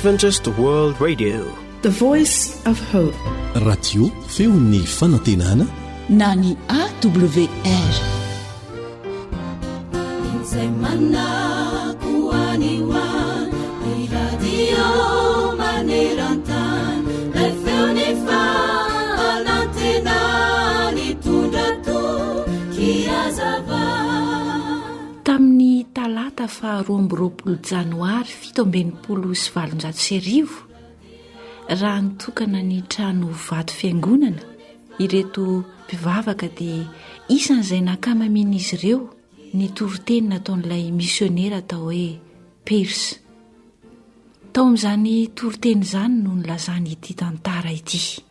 Adventist World Radio, the voice of hope. Radio feon'ny fanantenana na ny AWR. Tamin'ny talata fa 20 janoary 1720 raha nitokana ny trano vato fiangonana ireto mpivavaka dia isan'izay nakamamin'izy ireo ny toriteny nataon'ilay misionera atao hoe Persa. Tao amin'izany toriteny izany no nilazany ity tantara ity.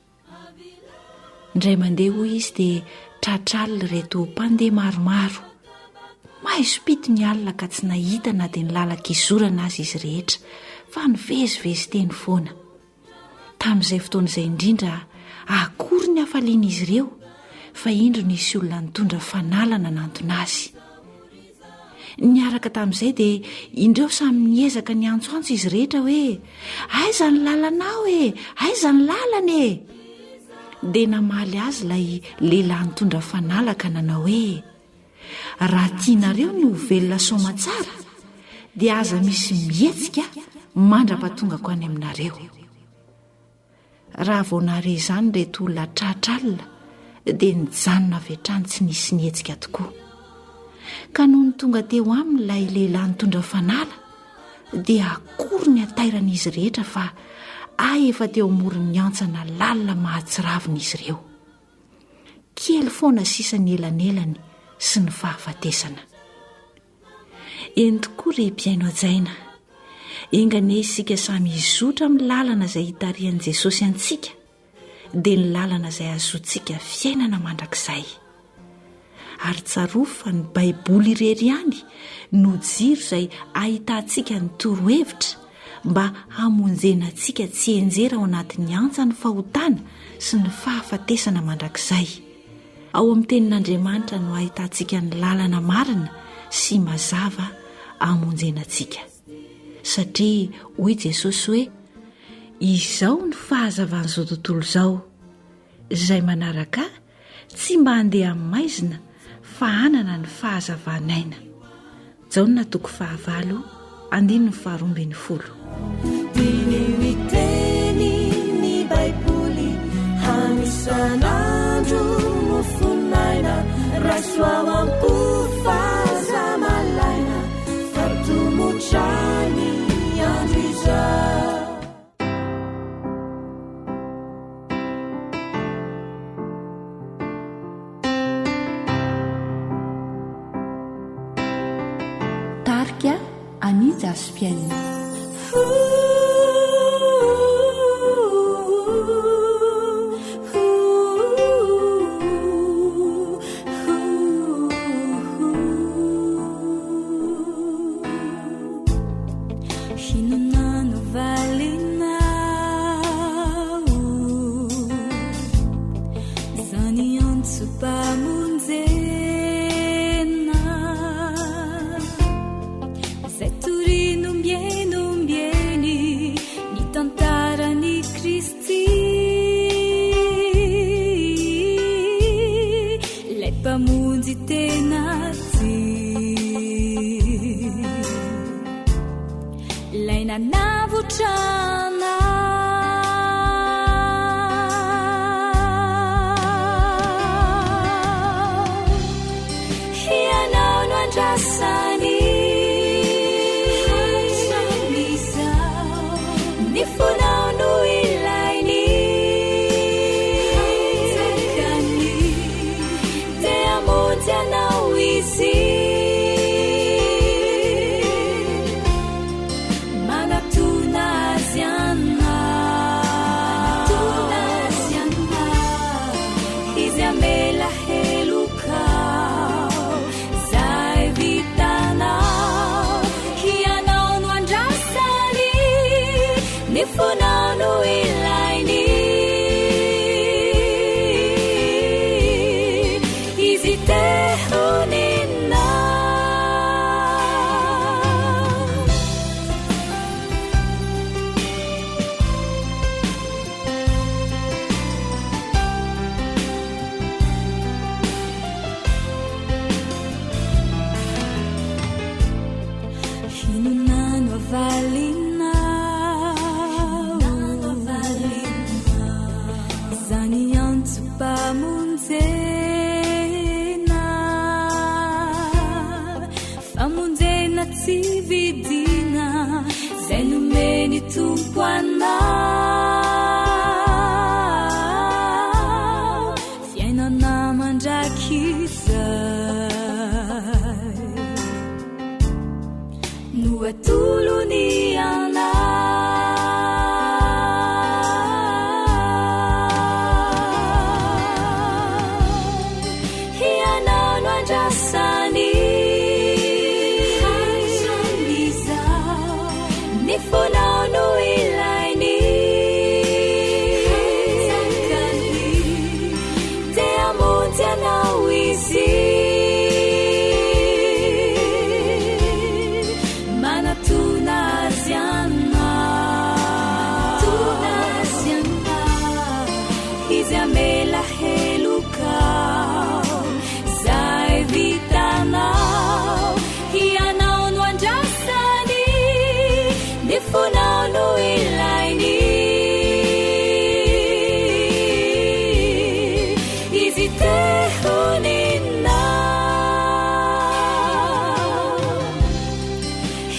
Indray mandeha hoy izy dia tratralina reto mpandeha maromaro. Maisopito ny alina ka tsy nahita na dia nilalakizorana azy izy rehetra fa nivezivezy teny foana. Tamin'izay fotoana izay indrindra akory ny hafaliana izy ireo fa indro nisy olona nitondra fanalana nantona azy. Niaraka tamin'izay dia indreo samy niezaka ny antsoantso izy rehetra hoe aiza ny lalanao aiza ny lalana dia namaly azy ilay lehilahy nitondra fanalaka nanao hoe raha tianareo ny hovelona soma tsara dia aza misy mihetsika mandra-patongako any aminareo. Raha vao nare izany reto olona tratralina dia nijanona avy hatrany tsy nisy nihetsika tokoa. Ka noho ny tonga teo amin'ilay lehilahy nitondra fanala dia akory ny atairan'izy rehetra fa efa teo amoron'ny antsana lalina mahatsiravina ireo. Kely foana sisa ny elanelany sy ny fahafatesana. Eny tokoa ry mpiaino ajaina, engane isika samy izotra amin'ny lalana izay hitarihan'i Jesosy antsika dia ny lalana izay azotsika fiainana mandrakizay. Ary tsaroa fa ny Baiboly irery ihany no jiro izay ahitantsika ny torohevitra mba hamonjena antsika tsy enjera ao anatin'ny antsa ny fahotana sy ny fahafatesana mandrakizay. Ao amin'ny tenin'Andriamanitra no ahitantsika ny lalana marina sy mazava hamonjena antsika. Satria hoy Jesosy hoe izao ny fahazavan'izao tontolo izao, izay manaraka tsy mba handeha amin'ny maizina fa hanana ny fahazavanaina. Jaona 9:9-12. Diniwiteni ni Baibuli hamisanandru mufunaina raswawampu fazamalaina fartumuchani andriza. Tarika Anita Spianina. tsy vidina zay nomeny tompo anao fiainana mandrakizay no atolony anao hianao no andrasany fonao no ilainy te amonjy anao izy manatona azy anao izy amela helokao zay vitanao hianao no andrasany fonao no ilainy izy te honinao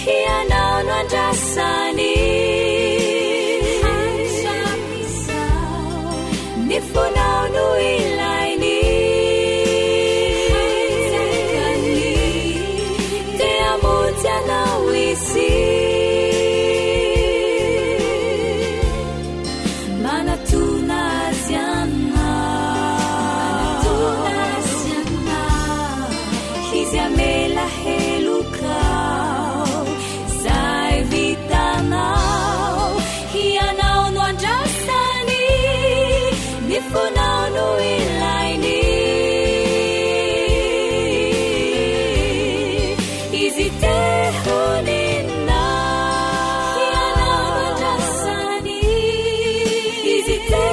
hianao no andrasany ny fonao no ilainy te amonjy anao izy amela helokao zay vitanao hianao no andrasany ny fonao no ilainy izy te honinao hianao no andrasany izy te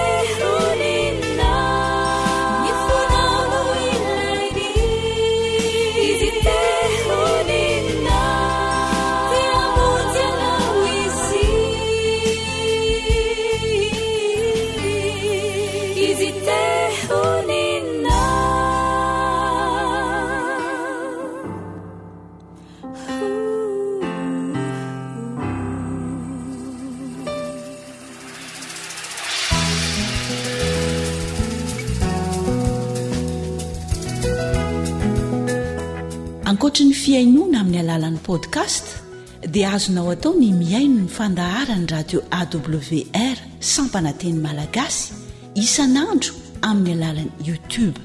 ankoatra ny fiainona amin'ny alalan'ny podcast dia azonao atao ny miaino ny fandaharany radio awr sampananteny malagasy isanandro amin'ny alalan'ny youtube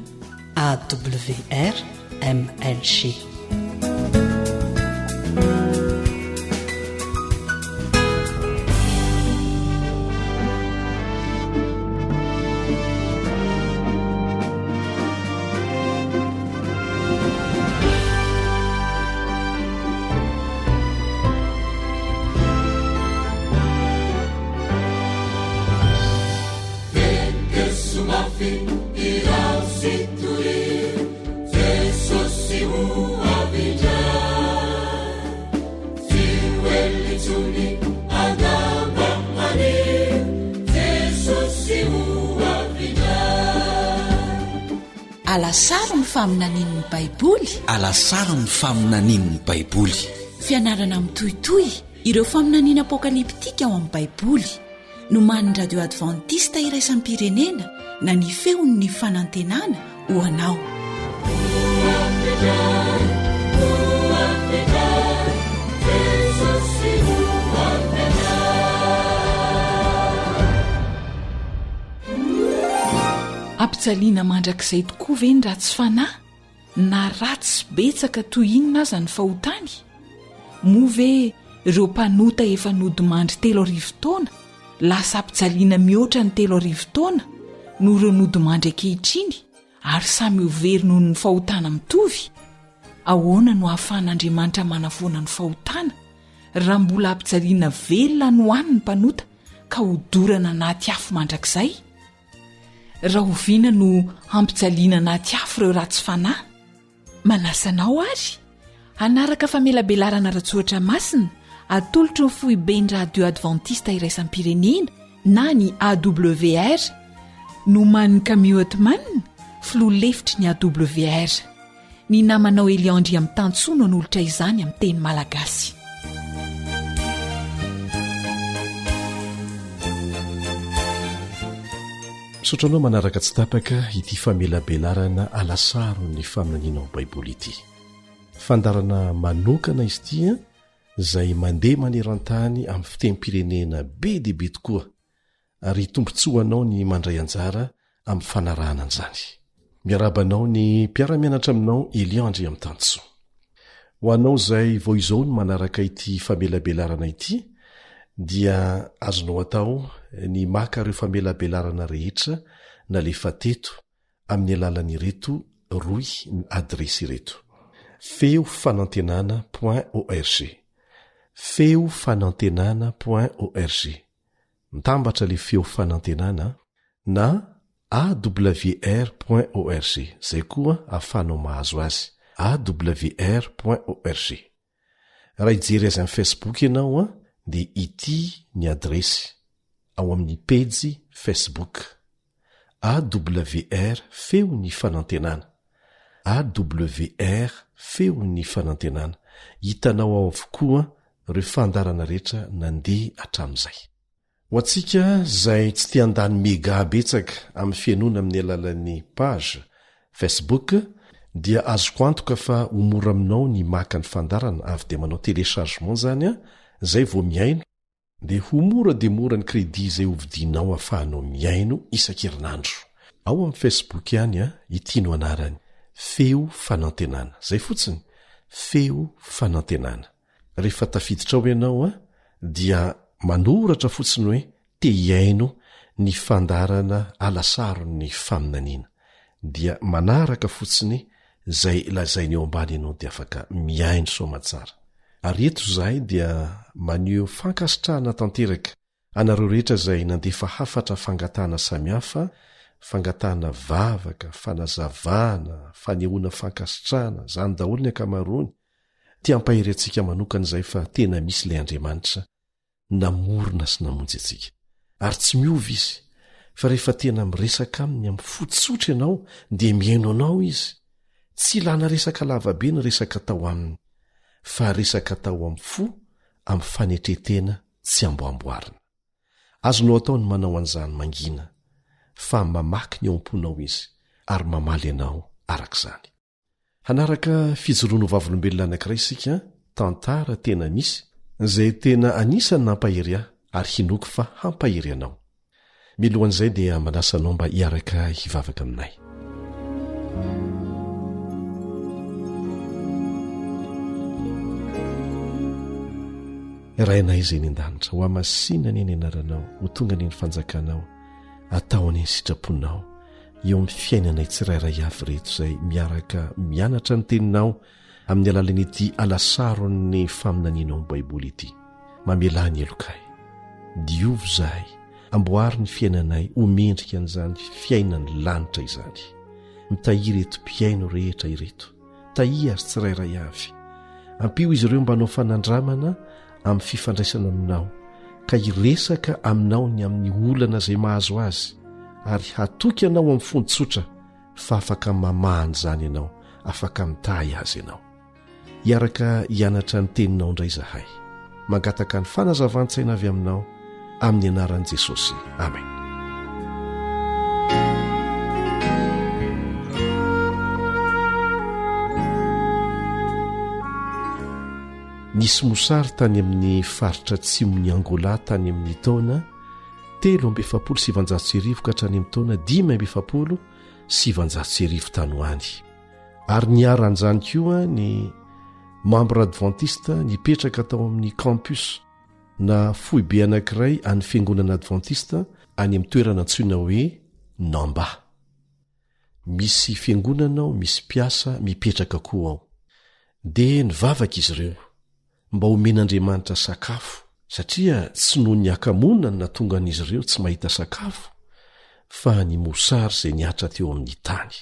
awr mlg alasara ny faminanin'ny baiboly alasara ny faminanin'ny baiboly fianarana mitohitoy ireo faminaniana apokaliptika ao amin'ny baiboly no man'ny radio advantista iraisan'ny pirenena na ny feon'ny fanantenana ho anao ampitsaliana mandrakizay tokoa ve ny ratsy fanahy na ratsy betsaka toy inona aza ny fahotany moa ve ireo mpanota efa nodimandry 3 taona lasa ampitsaliana mihoatra ny 3 taona no ireo nodimandry ankehitriny ary samy overy noho ny fahotana mitovy ahoana no ahafahan'andriamanitra manavoana ny fahotana raha mbola ampitsaliana velona no hoan'ny mpanota ka hodorana anaty afo mandrakizay raha oviana no hampitsaliana anaty afo ireo ratsy fanahy manasanao ary hanaraka famelabelarana ratsoatra masina atolotro ny foibeny radio advantista iraisampirenena na ny AWR no man'ny camioatmanina filoha lefitry ny AWR ny namanao Eliandry amin'ny tantsoa no anolotra izany amin'ny teny malagasy. Misaotranao manaraka tsy tapaka ity famelabelarana alasaro ny faminanianao baiboly ity. Fandarana manokana izy ity izay mandeha maneran-tany amin'ny fitem-pirenena be dehibe tokoa ary tombontsoanao ny mandray anjara amin'ny fanarahana an'izany. Miarabanao ny mpiara-mianatra aminao Eliandry amin'ny tantsoa. Ho anao izay vao izao no manaraka ity famelabelarana ity dia azonao atao ny maka ireo famelabelarana rehetra na lefa teto amin'ny alalan'ireto roy ny adresy ireto: feofanantenana.org, feofanantenana.org, mitambatra le feo fanantenana, na awr.org, zay koa ahafanao mahazo azy, awr.org. Raha ijery azy amin'ny Facebook ianao dia ity ny adresy ao amin'ny pejy Facebook: AWR feo ny fanantenana, AWR feo ny fanantenana. Hitanao ao avokoa ireo fandarana rehetra nandeha hatramin'izay. Ho antsika izay tsy tia handany mega betsaka amin'ny fiainona amin'ny alalan'ny page Facebook dia azoko antoka fa ho mora aminao ny maka ny fandarana avy dia manao téléchargement zany zay vao miaino dia ho mora dia mora ny crédit izay hovidinao ahafahanao miaino isan-kerinandro. Ao amin'ny Facebook ihany ity no anarany: feo fanantenana, zay fotsiny, feo fanantenana. Rehefa tafiditra ao ianao dia manoratra fotsiny hoe te hiaino ny fandarana alasaro ny faminaniana, dia manaraka fotsiny zay lazainy eo ambany ianao dia afaka miaino soamatsara. Ary eto zahay dia maneho fankasitrahana tanteraka anareo rehetra izay nandefa hafatra fangatahana samihafa, fangatahana vavaka, fanazavana, fanehoana fankasitrahana, zany daholo ny ankamaroany. Tia ampahery antsika manokana izay fa tena misy ilay Andriamanitra namorona sy namonjy antsika. Ary tsy miova izy, fa rehefa tena miresaka aminy amin'ny fototsotra ianao dia miaino anao izy. Tsy ilana resaka lavabe ny resaka tao aminy, fa resaka tao amin'ny fo, amin'ny fanetretena tsy amboamboarina. Azonao atao ny manao an'izany mangina, fa mamaky ny ao am-ponao izy ary mamaly anao arak'izany. Hanaraka fijoroano vavolombelona anankiray isika, tantara tena misy, izay tena anisany nampahery ahy ary hinoko fa hampahery anao. Milohan'izay dia manasanao mba hiaraka hivavaka aminay. Rainay izay ny an-danitra, ho amasina ny eny anaranao, ho tonga ny fanjakanao, atao any ny sitraponao eo amin'ny fiainanay tsirairay avy reto izay miaraka mianatra ny teninao amin'ny alalan'ity alasaro ny faminanianao amin'ny baiboly ity. Mamelà ny elokay, diovy zahay, amboary ny fiainanay, omendrika an'izany fiainany lanitra izany. Mitahiry eto mpiaino rehetra ireto, tahi azy tsirairay avy, ampio izy ireo mba nao fanandramana amin'ny fifandraisana aminao, ka hiresaka aminao ny amin'ny olana izay mahazo azy, ary hatoky anao amin'ny fondotsotra fa afaka mamahany izany ianao, afaka mitahy azy ianao. Hiaraka hianatra ny teninao indray zahay, mangataka ny fanazavan-tsaina avy aminao amin'ny anaran'i Jesosy. Amen. Nisy mosary tany amin'ny faritra atsimon'ny Angola tany amin'ny taona 1770 ka hatrany amin'ny taona 1770 tany ho any. Ary niaran'izany koa ny membre adventiste nipetraka tao amin'ny campus na foibe anankiray any fiangonana adventiste any amin'ny toerana antsoina hoe Namba. Misy fiangonana ao, misy mpiasa mipetraka koa ao. Dia nivavaka izy ireo mba homen'Andriamanitra sakafo, satria tsy noho ny akamonana na tonga an'izy ireo tsy mahita sakafo, fa ny mosary izay niatra teo amin'ny tany.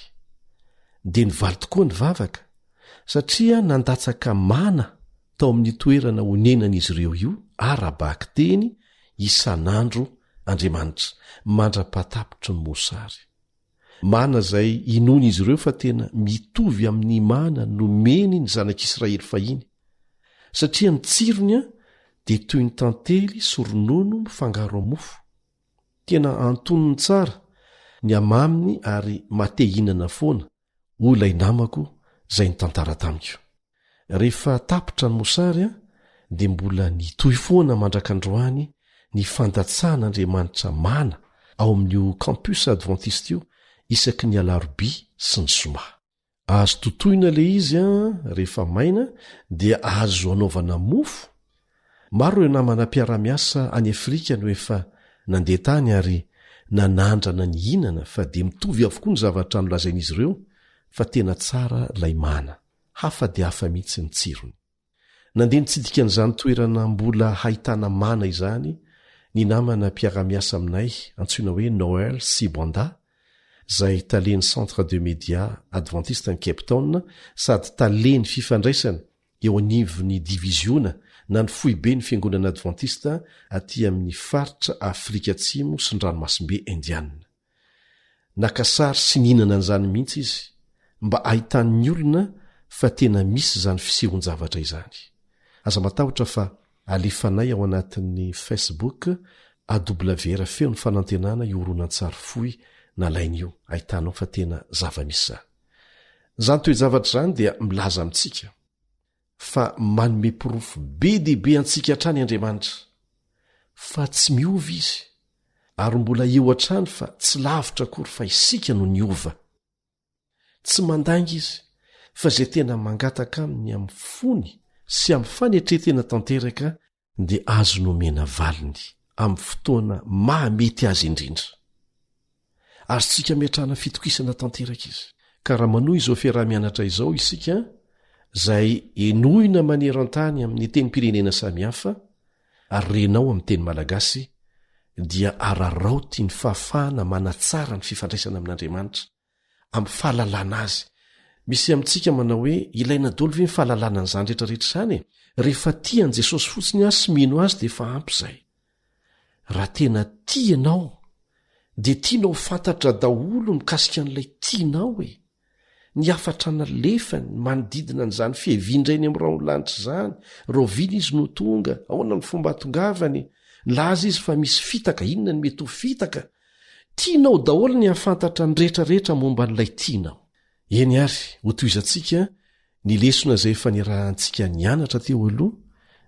Dia nivaly tokoa ny vavaka, satria nandatsaka mana tao amin'ny toerana honenan'izy ireo io ara-baky teny isan'andro Andriamanitra mandra-patapitry ny mosary. mana zay inony izy ireo fa tena mitovy amin'ny mana nomeny ny zanak'Israely fahiny satria ny tsirony dia toy ny tantely sy ronono mifangaro mofo tena antonony tsara ny amaminy ary mate hinana foana olay namako zay ny tantara tamiko rehefa tapitra ny mosary dia mbola nitoy foana mandrakandroany ny fandatsahan'Andriamanitra mana ao amin'io campus adventiste io isaky ny alarobia sy ny zoma azo totoina le izy rehefa maina dia azo anaovana mofo maro ireo namana mpiara-miasa any Afrika no efa nandeha tany ary nanandrana ny hinana fa dia mitovy avokoa ny zavatra nolazain'izy ireo fa tena tsara lay mana hafa dia hafa mihitsy ny tsirony nandeha nitsidika n'izany toerana mbola hahitana mana izany ny namana mpiara-miasa aminay antsoina hoe Noël Sibanda zay taleny centre de média adventiste ny Cape Town sady taleny fifandraisana eo anivony divisiona na ny foibe ny fiangonana adventiste aty amin'ny faritra Afrika Atsimo sy ny ranomasimbe Indiana. Nakasary sy ninana n'izany mihitsy izy mba ahitan'ny olona fa tena misy zany fisehon-javatra izany. Aza matahotra fa alefanay ao anatin'ny Facebook AWR feo ny fanantenana ioronan-tsary foy nalain'io ahitanao fa tena zava-misy zany. Zany toe-javatra zany dia milaza amintsika fa manome porofo be dehibe antsika hatrany Andriamanitra fa tsy miova izy ary mbola eo hatrany fa tsy lavitra akory fa isika no niova. Tsy mandangy izy fa zay tena mangataka aminy amin'ny fony sy amin'ny fanetretena tanteraka dia azo nomena valiny amin'ny fotoana mahamety azy indrindra. Azotsika miatrana fitokisana tanteraka izy. Ka raha manohy izao fiarah-mianatra izao isika zay enohina maneran-tany amin'ny tenim-pirenena samihafa ary renao amin'ny teny malagasy dia araraoty ny fahafahana manatsara ny fifandraisana amin'Andriamanitra amin'ny fahalalana azy. Misy amintsika manao hoe ilaina daholo ve ny fahalalana n'izany rehetrarehetra izany rehefa tian' Jesosy fotsiny sy mino azy dia efa ampy izay. Raha tena tianao dia tianao fantatra daholo mikasika an'ilay tianao ny afatrana lefany manodidina n'izany fihevindrainy amin'ny rano lanitra izany, rovina izy no tonga, ahoana ny fomba tongavany, laza izy fa misy fitaka, inona ny mety ho fitaka. Tianao daholo ny afantatra ny rehetrarehetra momba n'ilay tianao. Eny ary, ho toizantsika ny lesona izay efa nirahantsika nianatra teo aloha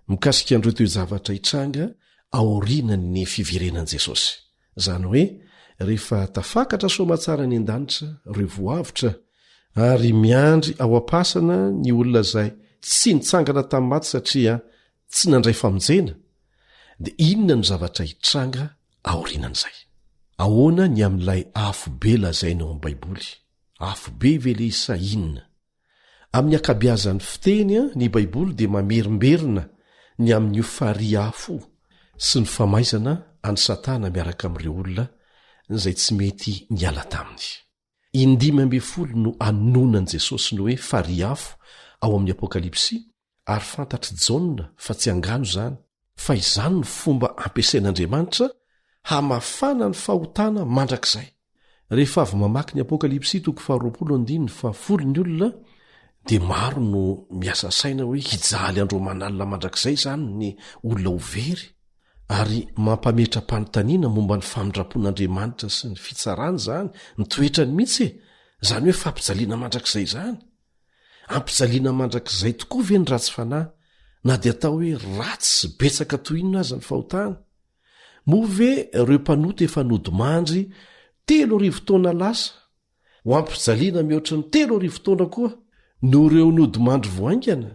mikasika an'ireo toe-javatra hitranga aorianany fiverenan'i Jesosy. Zany hoe rehefa tafakatra soamantsara ny an-danitra ireo voavitra ary miandry ao am-pasana ny olona izay tsy nitsangana tamin'ny maty satria tsy nandray famonjena dia inona ny zavatra hitranga aorianan'izay. Ahoana ny amin'ilay afo be lazaina ao amin'ny Baiboly? Afo be ve le isa inona? Amin'ny akabeazan'ny fiteny ny Baiboly dia mamerimberina ny amin'io faria afo sy ny famaizana any Satana miaraka amin'ireo olona izay tsy mety niala taminy. 12 no anonan'i Jesosy ny hoe faria afo ao amin'ny Apokalipsy ary fantatry Jaona fa tsy angano izany fa izany ny fomba ampiasain'Andriamanitra hamafana ny fahotana mandrakizay. Rehefa avy mamaky ny Apokalipsy toko 20 fa folo ny olona dia maro no miasa saina hoe hijaly andro manalina mandrakizay izany ny olona overy ary mampametra-panontaniana momba ny famindrapon'Andriamanitra sy ny fitsarany izany ny toetrany mihitsy izany hoe fampijaliana mandrakizay izany. Ampijaliana mandrakizay tokoa ve ny ratsy fanahy na dia atao hoe ratsy sy betsaka toinona aza ny fahotana? Moa ve ireo mpanota efa nodimandry 3,000 taona lasa ho ampijaliana mihoatra ny 3,000 taona koa no ireo nodimandry voaingana?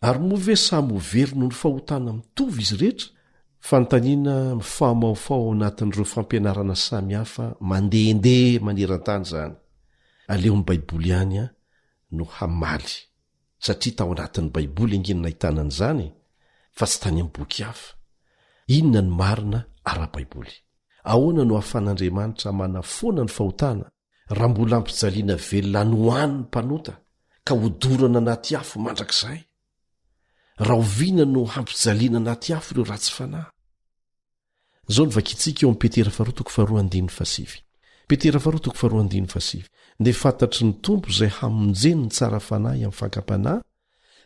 Ary moa ve samy ho very noho ny fahotana mitovy izy rehetra? Fanontaniana mifahamaofao ao anatin'ireo fampianarana samihafa mandehandeha maneran-tany izany. Aleo ny Baiboly ihany no hamaly satria tao anatin'ny Baiboly angenina ahitana an'izany fa tsy tany amin'ny boky hafa. Inona ny marina ara-Baiboly? Ahoana no ahafahan'Andriamanitra manafoana ny fahotana raha mbola ampijaliana velona ny hoan'ny mpanota ka hodorana anaty afo mandrakizay? Raha oviana no hampijaliana anaty afo ireo ratsy fanahy. Zao ny vakintsika eo amin'ny Petera 2:7. dia fantatry ny tompo izay hamonjeny ny tsara fanahy amin'ny fankam-panahy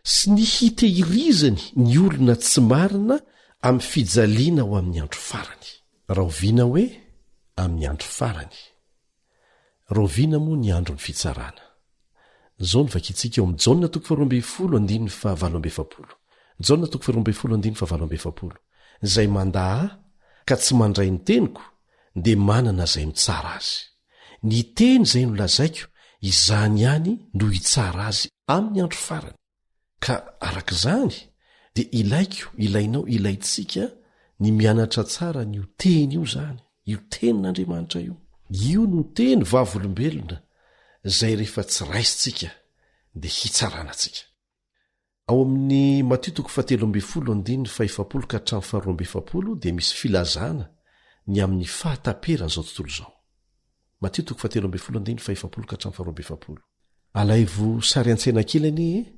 sy ny hitehirizany ny olona tsy marina amin'ny fijaliana ho amin'ny andro farany. Rahoviana hoe amin'ny andro farany. Rahoviana moa ny andro ny fitsarana. Zao ny vakintsika eo amin'ny Jaona 2:17. Jaona 2:17. Izay mandaa ka tsy mandray ny teniko dia manana izay mitsara azy. Ny teny izay nolazaiko izany ihany no hitsara azy amin'ny andro farany. Ka arak'izany dia ilainao ilaitsika ny mianatra tsara ny io teny io zany, io tenin'Andriamanitra io. Io no teny vavolombelona izay rehefa tsy raisitsika dia hitsaranantsika. Ao amin'ny Matio 7:17-20 dia misy filazana ny amin'ny fahataperana zao tontolo zao. Matio 7:17-20. Alaivo sary an-tsaina kely anie,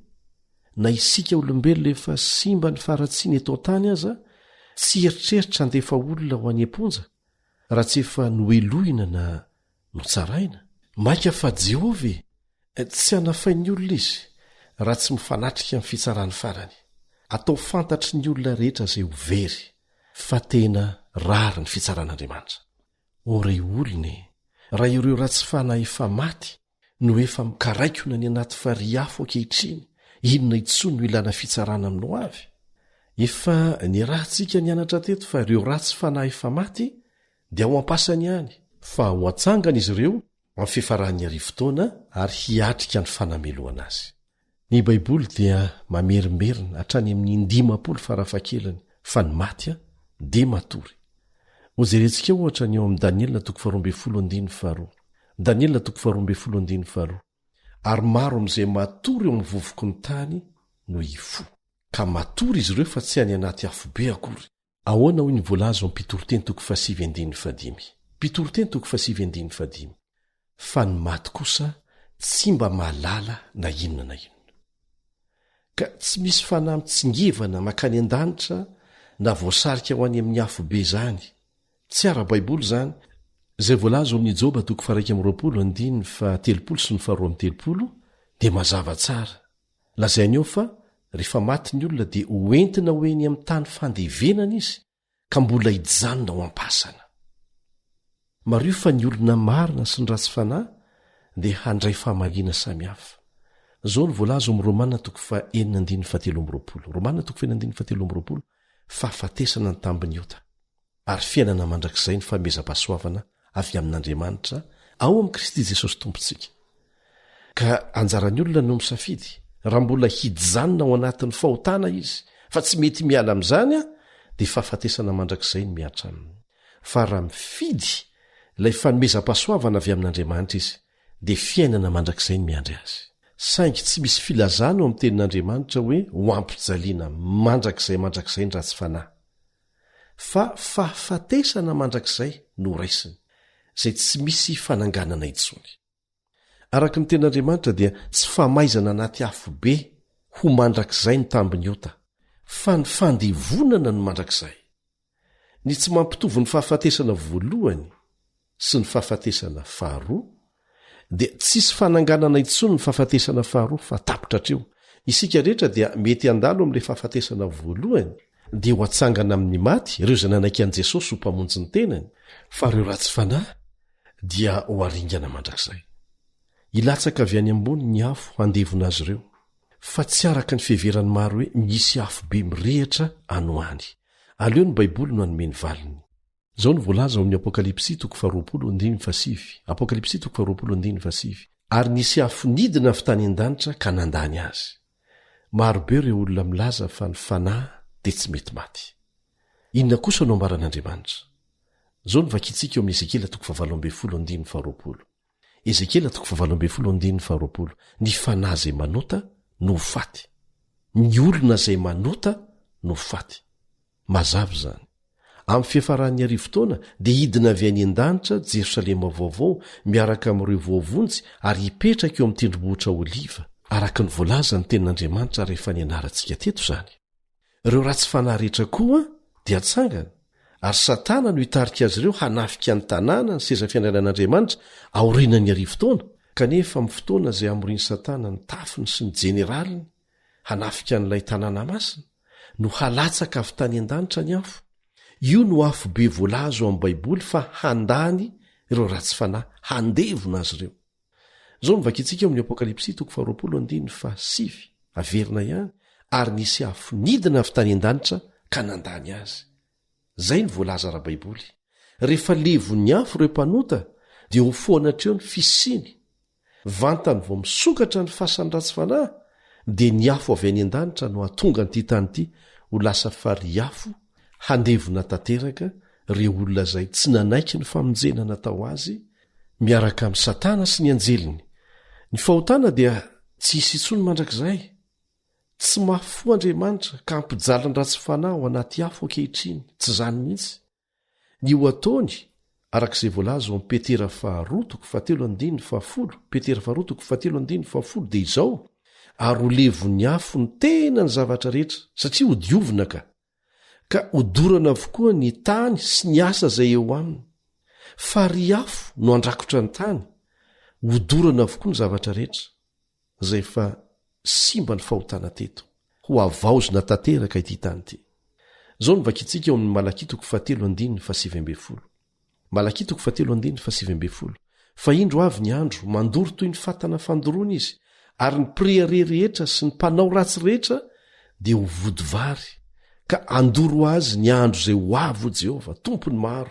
na isika olombelona efa simba ny faratsiny eto an-tany aza, tsy eritreritra handefa olona ho any am-ponja raha tsy efa noeloina na notsaraina. Maika fa Jehovah tsy hanafainy olona izy raha tsy mifanatrika amin'ny fitsarany farany. Atao fantatry ny olona rehetra izay ho very fa tena rary ny fitsaran'Andriamanitra. Oreo olona raha ireo ratsy fanahy efa maty no efa mikaraikona ny anaty fariafo ankehitriny, inona intsony no ilana fitsarana aminao avy? Efa ny rahantsika nianatra teto fa ireo ratsy fanahy efa maty dia ho ampasany ihany, fa ho atsangana izy ireo amin'ny fifaran'ny arivo-taona ary hiatrika ny fanameloana azy. Ny Baiboly dia mamerimerina hatrany amin'ny 50 farafahakelany fa ny maty dia matory. Hojerentsika ohatra ny eo amin'ny Danielina 12:12. Danielina 12:12. Ary maro amin'izay matory eo amin'ny vovoky ny tany no ifo. Ka matory izy ireo fa tsy any anaty afobe akory. Ahoana hoy ny voalaza amin'ny Pitoroteny 7:5. Pitoroteny 7:5. Fa ny maty kosa tsy mba mahalala na inona na inona. Ka tsy misy fanahy mitsingevana makany an-danitra na voasarika ho any amin'ny afobe zany. Tsy ara-Baiboly zany. Izay voalaza amin'ny Joba 1:13 dia mazava tsara. Lazainy eo fa rehefa maty ny olona dia hoentina hoeny amin'ny tany fandevenana izy ka mbola hijanona ho ampasana. Mario fa ny olona marina sy ny ratsy fanahy dia handray fahamaliana samihafa. Zao ny voalaza amin'ny Romanina 4:9-20. Fahafatesana ny tambiny ota ary fiainana mandrakizay ny famezam-pahasoavana avy amin'Andriamanitra ao amin'ny Kristy Jesosy tompontsika. Ka anjaran'ny olona no misafidy raha mbola hijanona ao anatin'ny fahotana izy fa tsy mety miala amin'izany dia fahafatesana mandrakizay ny miatra aminy. Fa raha mifidy ilay fanomezam-pahasoavana avy amin'Andriamanitra izy dia fiainana mandrakizay ny miandry azy. Saingy tsy misy filazana ao amin'ny tenin'Andriamanitra hoe ho ampijaliana mandrakizay ny ratsy fanahy. Fa fahafatesana mandrakizay no raisiny izay tsy misy fananganana intsony. Araka ny tenin'Andriamanitra dia tsy famaizana anaty afobe ho mandrakizay ny tambiny ota, fa ny fandevonana ny mandrakizay. Ny tsy mampitovy ny fahafatesana voalohany sy ny fahafatesana faharoa dia tsisy fananganana intsony ny fahafatesana faharoa fa tapitra hatreo. Isika rehetra dia mety handalo amin'ilay fahafatesana voalohany dia ho atsangana amin'ny maty ireo izay nanaiky an'i Jesosy ho mpamonjy ny tenany, fa ireo ratsy fanahy dia ho aringana mandrakizay. Ilatsaka avy any ambony ny afo handevona azy ireo, fa tsy araka ny fiheverany maro hoe misy afo be mirehitra anohany. Aleo ny Baiboly no hanome ny valiny. Zao ny voalaza ao amin'ny Apokalipsy 20:20. Ary nisy afo nidina avy tany an-danitra ka nandany azy. Marobe ireo olona milaza fa ny fanahy dia tsy mety maty. Inona kosa no ambaran'Andriamanitra? Zao ny vakintsika eo amin'ny Ezekiela 17:20. Ezekiela 17:20. Ny fanahy izay manota no ho faty, ny olona izay manota no ho faty. Mazava zany. Amin'ny fiafaran'ny arivo-taona dia hidina avy any an-danitra Jerosalema vaovao miaraka amin'ireo voavonjy ary hipetraka eo amin'ny tendrombohitra oliva, araka ny voalaza ny tenin'Andriamanitra rehefa nianarantsika teto zany. Ireo ratsy fanahy rehetra koa dia atsangana ary Satana no hitarika azy ireo hanafika ny tanàna ny seza fiainanan'Andriamanitra aorinany arivotoana, kanefa amin'ny fotoana izay amoriny Satana ny tafiny sy ny jeneraliny hanafika n'ilay tanàna masina no halatsaka avy tany an-danitra ny afo. Io no afo be voalazo amin'ny Baiboly fa handany ireo ratsy fanahy, handevona azy ireo. Zao mivakitsika amin'ny Apokalipsy 20:7 averina ihany, ary nisy afo nidina avy tany an-danitra ka nandany azy. Zay ny voalaza ara-Baiboly. Rehefa levon'ny afo ireo mpanota dia ho foanatreo ny fisiny. Vantany vao misokatra ny fasan'ny ratsy fanahy dia ny afo avy any an-danitra no hatonga nyity tany ity ho lasa fariafo handevona tanteraka ireo olona izay tsy nanaiky ny famonjena natao azy miaraka amin'ny Satana sy ny anjeliny. Ny fahotana dia tsy hisy intsony mandrakizay. Tsy mahafoa Andriamanitra ka hampijaly ny ratsy fanahy ao anaty afo ankehitriny, tsy zany mihitsy. Ny ho ataony arak'izay voalaza ao amin'ny Petera 2:7-10 dia izao: ary ho levon'ny afo ny tena ny zavatra rehetra, satria ho diovina ka hodorana avokoa ny tany sy ny asa izay eo aminy. Fa ry afo no andrakotra ny tany, hodorana avokoa ny zavatra rehetra. Zay fa simba ny fahotana teto, ho avaozina tanteraka ity tany ity. Zao no vakitsika eo amin'ny Malaki 3:7. Malaki 3:7. Fa indro avy ny andro mandoro toy ny fatana fandoroana izy, ary ny priare rehetra sy ny mpanao ratsy rehetra dia ho vodivary, ka andoro azy ny andro izay ho avy ho Jehova tompony maro,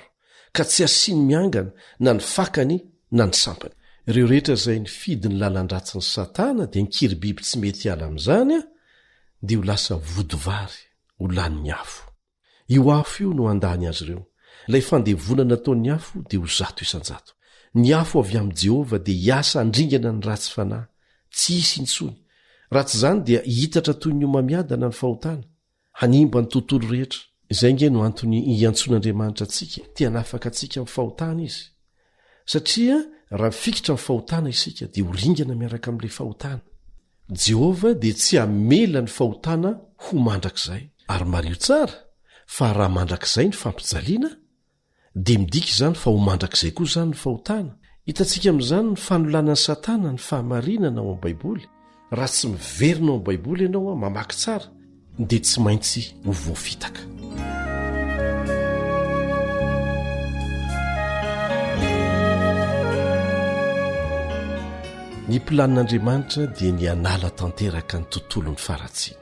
ka tsy asiany miangana na ny fakany na ny sampany. Ireo rehetra izay ny fidy ny lalan-dratsin'ny Satana dia nikiry biby tsy mety ala amin'izany dia ho lasa vodivary ho lanin'ny afo. Io afo io no andany azy ireo. Ilay fandevonana nataon'ny afo dia ho 100%. Ny afo avy amin'i Jehova dia hiasa handringana ny ratsy fanahy, tsy hisy intsony. Raha tsy izany dia hitatra toy ny omamiadana ny fahotana, hanimba ny tontolo rehetra. Izay nge no antony iantson'Andriamanitra antsika tia hanafaka antsika amin'ny fahotana izy. Satria raha mifikitra amin'ny fahotana isika dia ho ringana miaraka amin'ilay fahotana. Jehova dia tsy hamela ny fahotana ho mandrakizay. Ary mario tsara fa raha mandrakizay ny fampijaliana dia midika izany fa ho mandrakizay koa izany ny fahotana. Hitantsika amin'izany ny fanolanan'ny Satana ny fahamarinana ao amin'ny Baiboly. Raha tsy miverina ao amin'ny Baiboly ianao mamaky tsara dia tsy maintsy ho voafitaka. Ny planin'Andriamanitra dia ny anala tanteraka ny tontolon'ny faratsiana,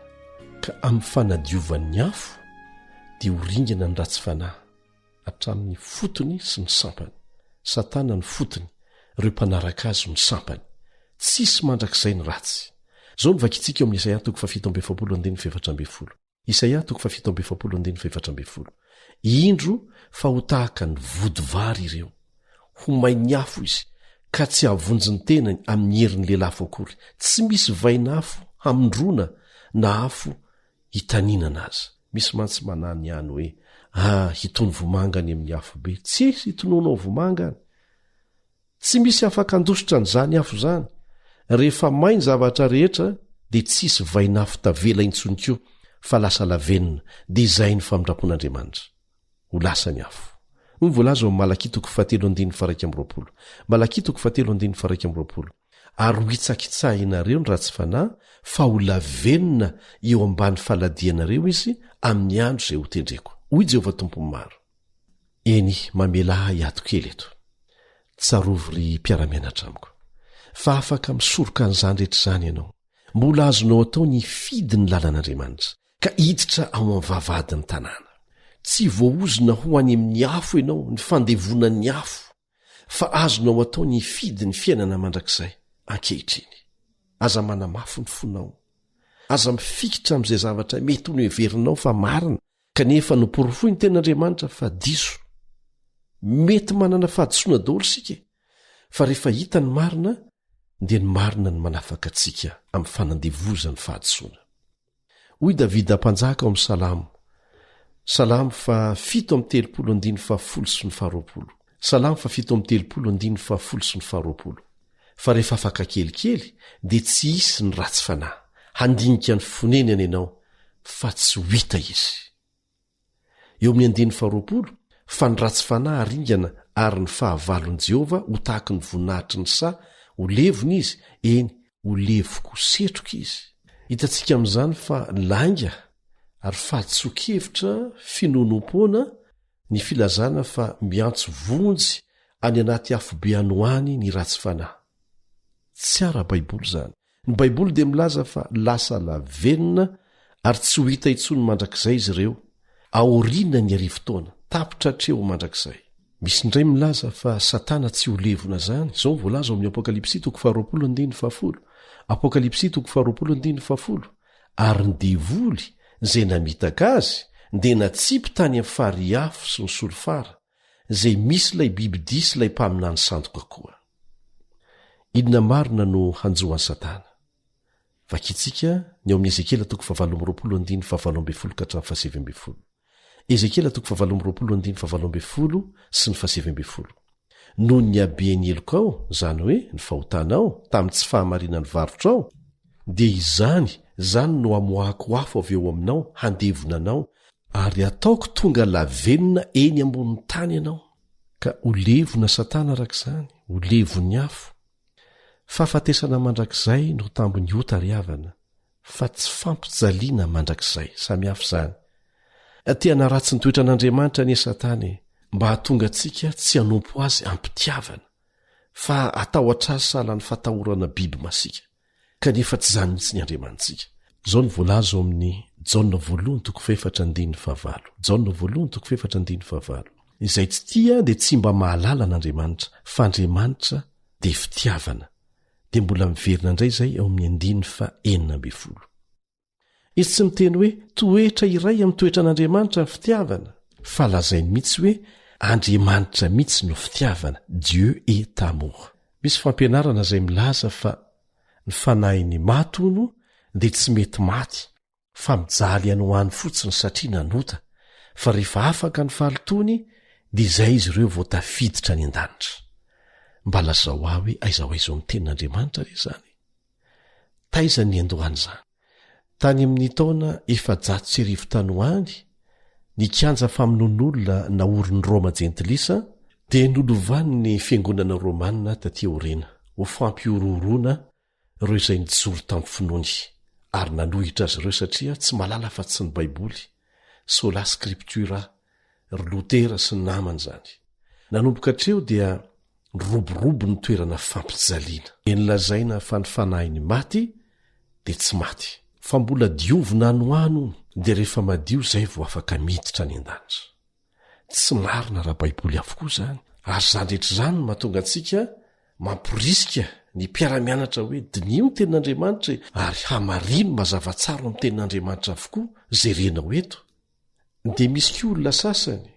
ka amin'ny fanadiovan'ny afo dia ho ringana ny ratsy fanahy hatramin'ny fotony sy ny sampany. Satana ny fotony, ireo mpanaraka azy ny sampany. Tsisy mandrakizay ny ratsy. Zao no vakitsika eo amin'ny Isaia 7:7. Isaia 7:7. Indro fa ho tahaka ny vodivary ireo, ho main'ny afo izy, ka tsy havonjy ny tenany amin'ny herin'ny lelafo akory. Tsy misy vaina afo hamindrona na afo hitaninana azy. Misy mantsy manany ihany hoe hitony vomangany amin'ny afo be. Tsy hitononao vomangany. Tsy misy afaka andositra n'izany afo izany. Rehefa mainy zavatra rehetra dia tsisy vaina afo tavela intsony koa, fa lasa lavenina. Dia izay ny famindrapon'Andriamanitra, ho lasa ny afo. Ny voalaza ao Malaki 3:7. Malaki 3:7. Ary ho hitsakitsahinareo ny ratsy fanahy, fa ho lavenina eo ambany faladianareo izy amin'ny andro izay ho tendreko. Hoy Jehova tompony maro. Eny mamela hiato kely eto. Tsarovy ry mpiara-mianatra amiko. Fa afaka misoroka an'izany rehetra izany ianao. Mbola azonao atao ny fidy ny lalan'Andriamanitra, ka hiditra ao amin'ny vavadin'ny tanàna. Tsy voaozona ho any amin'ny afo ianao ny fandevonan'ny afo, fa azonao atao ny fidy ny fiainana mandrakizay ankehitriny. Aza manamafy ny fonao. Aza mifikitra amin'izay zavatra mety ho ny heverinao fa marina, kanefa no porofoy ny ten'Andriamanitra fa diso. Mety manana fahadisoana daholo sika, fa rehefa hita ny marina dia ny marina ny manafaka antsika amin'ny fanandevozan'ny fahadisoana. Hoy Davida mpanjaka ao amin'ny Salamo. Salamo 7:7-20. Salamo 7:7-20. Fa rehefa afaka kelikely dia tsy hisy ny ratsy fanahy, handinika ny fonenany ianao fa tsy ho hita izy. eo amin'ny 120 fa ny ratsy fanahy ringana ary ny fahavalon'i Jehova ho tahaky ny voninahitry ny sa ho levona izy, eny ho levoko setroka izy. Hitantsika amin'izany fa langa ary fahatsoa-kevitra finonompoana ny filazana fa miantso vonjy any anaty afobe anoany ny ratsy fanahy. Tsy ara-baiboly izany. Ny baiboly dia milaza fa lasa lavenina ary tsy ho hita intsony mandrakizay izy ireo. Aoriana ny arivo-taona, tapitra hatreo mandrakizay. Misy indray milaza fa Satana tsy ho levona zany. Izao voalaza ao amin'ny Apokalipsy 20:10. Apokalipsy 20:10. Ary ny devoly izay namitaka azy dia natsipy tany amin'ny fary afo sy ny solofara, izay misy ilay bibidia sy ilay mpaminany sandoka koa. Inona marina no hanjoan'ny Satana? Vakitsika ny ao amin'ny Ezekiela 17:17 Ezekiela 17:17 sy ny 17. Noho ny habeny elokao, zany hoe ny fahotanao tamin'ny tsy fahamarinany varotrao, dia izany no amoahako afo avy eo aminao handevonanao, ary ataoko tonga lavenina eny ambonin'ny tany ianao. Ka ho levona Satana arak'izany, ho levon'ny afo. Fahafatesana mandrakizay no tambony ota riavana, fa tsy fampijaliana mandrakizay, samy hafa izany. Tiana ratsy ny toetran'Andriamanitra anie Satana, mba hahatonga antsika tsy hanompo azy ampitiavana, fa atao atrasy sahalan'ny fatahorana biby masika, kanefa tsy izany mihitsy ny Andriamanitsika. Izao ny voalaza ao amin'ny Jaona 1:4-5. Jaona 1:4-5. Izay tsy tia dia tsy mba mahalala n'Andriamanitra, fa Andriamanitra dia fitiavana. Dia mbola miverina indray izay ao amin'ny 9:9. Izy tsy miteny hoe toetra iray amin'ny toetran'Andriamanitra ny fitiavana, fa lazainy mihitsy hoe Andriamanitra mihitsy no fitiavana, Dieu est amour. Misy fampianarana izay milaza fa ny fanahin'ny maty hono dia tsy mety maty, fa mijaly any ho any fotsiny satria nanota, fa rehefa afaka ny fahalotony dia izay izy ireo vao tafiditra any an-danitra. Mba lazao aho hoe aiza ho aiza amin'ny tenin'Andriamanitra re izany. Taiza ny andohany izany? Tany amin'ny taona 400 tany ho any, ny kianja famonon'olona naorin'ny Roma jentilisa dia nolovany ny fiangonana Romanina taty aoriana ho fampiororoana ireo izay nijoro tamin'ny finoany, ary nanohitra azy ireo satria tsy malala fa tsy ny baiboly, sola scriptura, ry Lutera sy ny namany izany. Nanomboka hatreo dia roborobo ny toerana fampijaliana. Nilazaina fa ny fanahin'ny maty dia tsy maty, fa mbola diovina anoano dia rehefa madio izay vao afaka miditra any an-danitra. Tsy marina raha baiboly avokoa izany. Ary izany rehetra izany no mahatonga antsika mamporisika ny mpiara-mianatra hoe dinio ny tenin'Andriamanitra ary hamarino mazava tsara amin'ny tenin'Andriamanitra avokoa izay renao eto. Dia misy koa olona sasany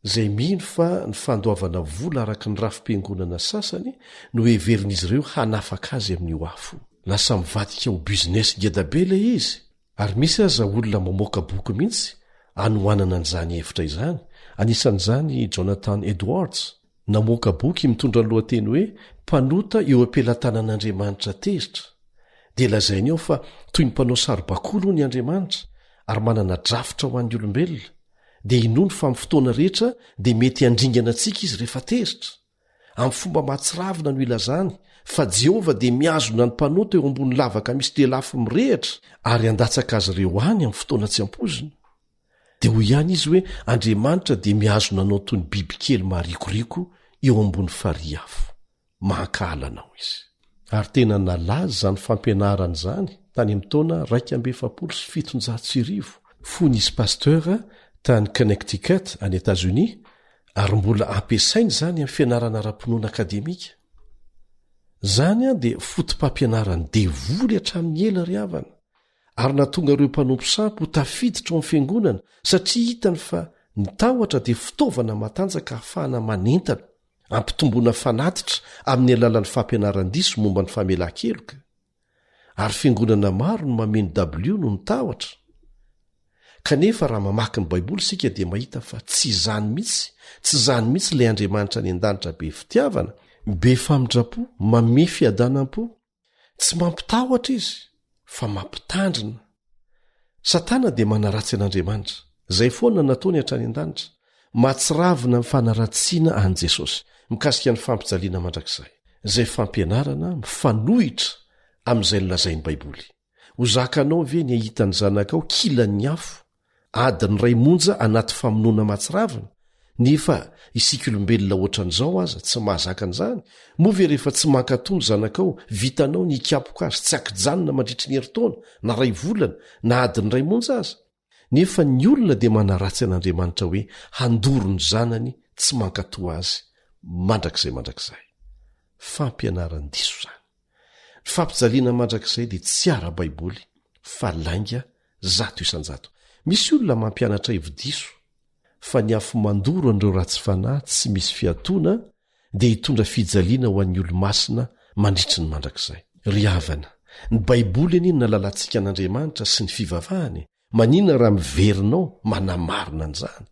izay mino fa ny fandoavana vola araka ny rafim-piangonana sasany no heverin'izy ireo hanafaka azy amin'io afo. Lasa mivadika ho bizinesi gedabe ilay izy. Ary misy aza olona mamoaka boky mihitsy anohanana an'izany hevitra izany. Anisan'izany Jonathan Edwards namoaka boky mitondra ny lohateny hoe mpanota eo ampelantanan'Andriamanitra tezitra. Dia lazainy ao fa toy ny mpanao saribakolo ny Andriamanitra ary manana drafitra ho an'ny olombelona, dia inono fa amin'ny fotoana rehetra dia mety handringana antsika izy rehefa tezitra. Amin'ny fomba mahatsiravina no ilazany fa Jehova dia miazona ny mpanota eo ambony lavaka misy delafo mirehitra ary andatsaka azy ireo any amin'ny fotoana tsy ampozina. Dia hoy ihany izy hoe Andriamanitra dia miazona anao toy ny bibikely maharikoriko eo ambony farihy afo. Mahakahalanao izy. Ary tena nalaza izany fampianarana izany tany amin'ny taona 1790 fonyisy pasteur tany Connecticut any États-Unis, ary mbola ampiasainy izany amin'ny fianarana ara-pinoana akademika. Zany dia fotom-pampianarany devoly hatramin'ny ela ry havana, ary natonga ireo mpanompo sampy ho tafiditra ao amin'ny fiangonana satria hitany fa ny tahotra dia fitaovana matanjaka ahafahana manentana ampitomboana fanatitra amin'ny alalan'ny fampianaran-diso momba ny famelan-keloka. Ary fiangonana maro no mameno W no ny tahotra. Kanefa raha mamaky ny baiboly sika dia mahita fa tsy izany mihitsy ilay Andriamanitra any an-danitra be fitiavana, be famindrapo, mame fiadanam-po. Tsy mampitahotra izy, fa mampitandrina. Satana dia manaratsy an'Andriamanitra. zay foana nataony hatrany an-danitra mahatsiravina mifanaratsiana an' jesosy mikasika ny fampijaliana mandrakizay zay fampianarana mifanohitra amin'izay nolazain'ny baiboly ho zakanao ve ny ahitany zanakao kilany afo adiny ray monja anaty famonoana mahatsiravina nefa isika olombelona ohatran'izao aza tsy mahazaka an'izany moa rehefa tsy mankatony zanakao vitanao ny ikapoka azy tsy akijanona mandritry ny heritaona na ray volana na adiny ray monja aza nefa ny olona dia manaratsy an'Andriamanitra hoe handoro ny zanany tsy mankatoa azy mandrakizay fampianarany diso zany ny fampijaliana mandrakizay dia tsy ara-baiboly fa lainga 100%. Misy olona mampianatra hevi-diso fa ny afo mandoro an'ireo ratsy fanahy tsy misy fiatoana dia hitondra fijaliana ho an'ny olo-masina mandritry ny mandrakizay. Ry havana, ny baiboly aniny nalalantsika an'Andriamanitra sy ny fivavahany manina raha miverinao manamarina an'izany.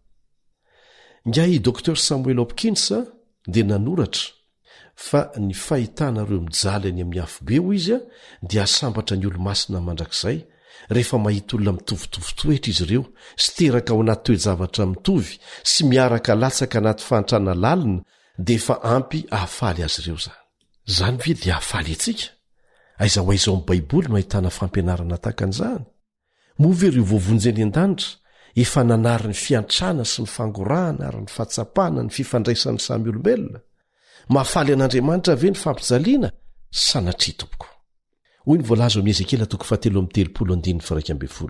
Ngai Dr Samuel Hopkins dia nanoratra fa ny fahitanareo mijaly any amin'ny afobe ho izy dia asambatra ny olo-masina mandrakizay rehefa mahita olona mitovitovy toetra izy ireo sy teraka ao anaty toe-javatra mitovy sy miaraka latsaka anaty fantrana lalina dia efa ampy ahafaly azy ireo zany ve dia ahafaly antsika aiza ho aizao amin'ny baiboly no ahitana fampianarana tahaka an'izany moa ve ireo voavonjy any an-danitra efa nanary ny fiantrana sy ny fangorahana ary ny fahatsapana ny fifandraisan'ny samy olombelona mahafaly an'Andriamanitra ve ny fampijaliana sanatria tompoko hoy ny voalaza amin'ny Ezekela 7:30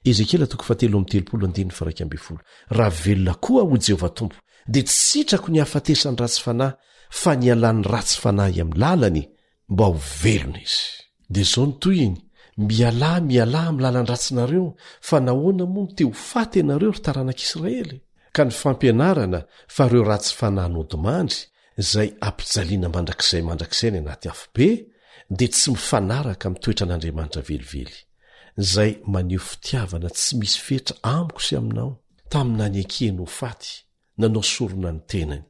Ezekela 7:30 raha velona koa ho Jehovah Tompo dia tsy sitrako ny hafatesany ratsy fanahy fa ny alan'ny ratsy fanahy amin'ny lalany mba ho velona izy dia zao ny toy iny miala amin'ny lalan-dratsinareo fa nahoana moa te ho faty ianareo ry taranak'Israely ka ny fampianarana fa ireo ratsy fanahy nodimandry izay ampijaliana mandrakizay ny anaty afobe dia tsy mifanaraka amin'ny toetra an'Andriamanitra velively izay maneho fitiavana tsy misy fetra amiko sy aminao tamina ny ekeny ho faty nanao sorona ny tenany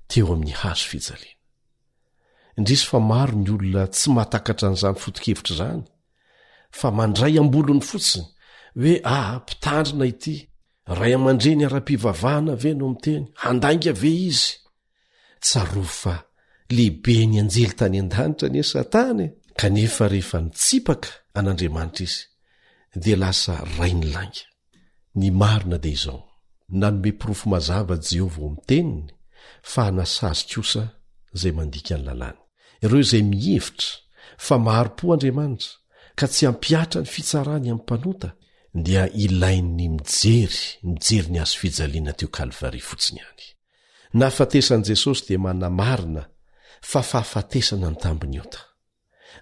teo amin'ny hazo fijaliana. Indrisy fa maro ny olona tsy mahatakatra an'izany foto-kevitra izany fa mandray ambolony fotsiny hoe mpitandrina ity ray aman-dreny ara-pivavahana ve no miteny handainga ve izy tsaroa fa lehibe ny anjely tany an-danitra ny Satana kanefa rehefa nitsipaka an'Andriamanitra izy dia lasa ray ny langa. Ny marina dia izao nanome pirofo mazava Jehovah ho miteniny fa hanasazy kosa izay mandika ny lalàny ireo izay mihevitra fa maharo-po Andriamanitra ka tsy hampiatra ny fitsarany amin'ny mpanota dia ilainy mijery ny azo fijaliana teo Kalvari fotsiny ihany. Nahafatesan'i Jesosy dia manamarina fa fahafatesana ny tambiny ota.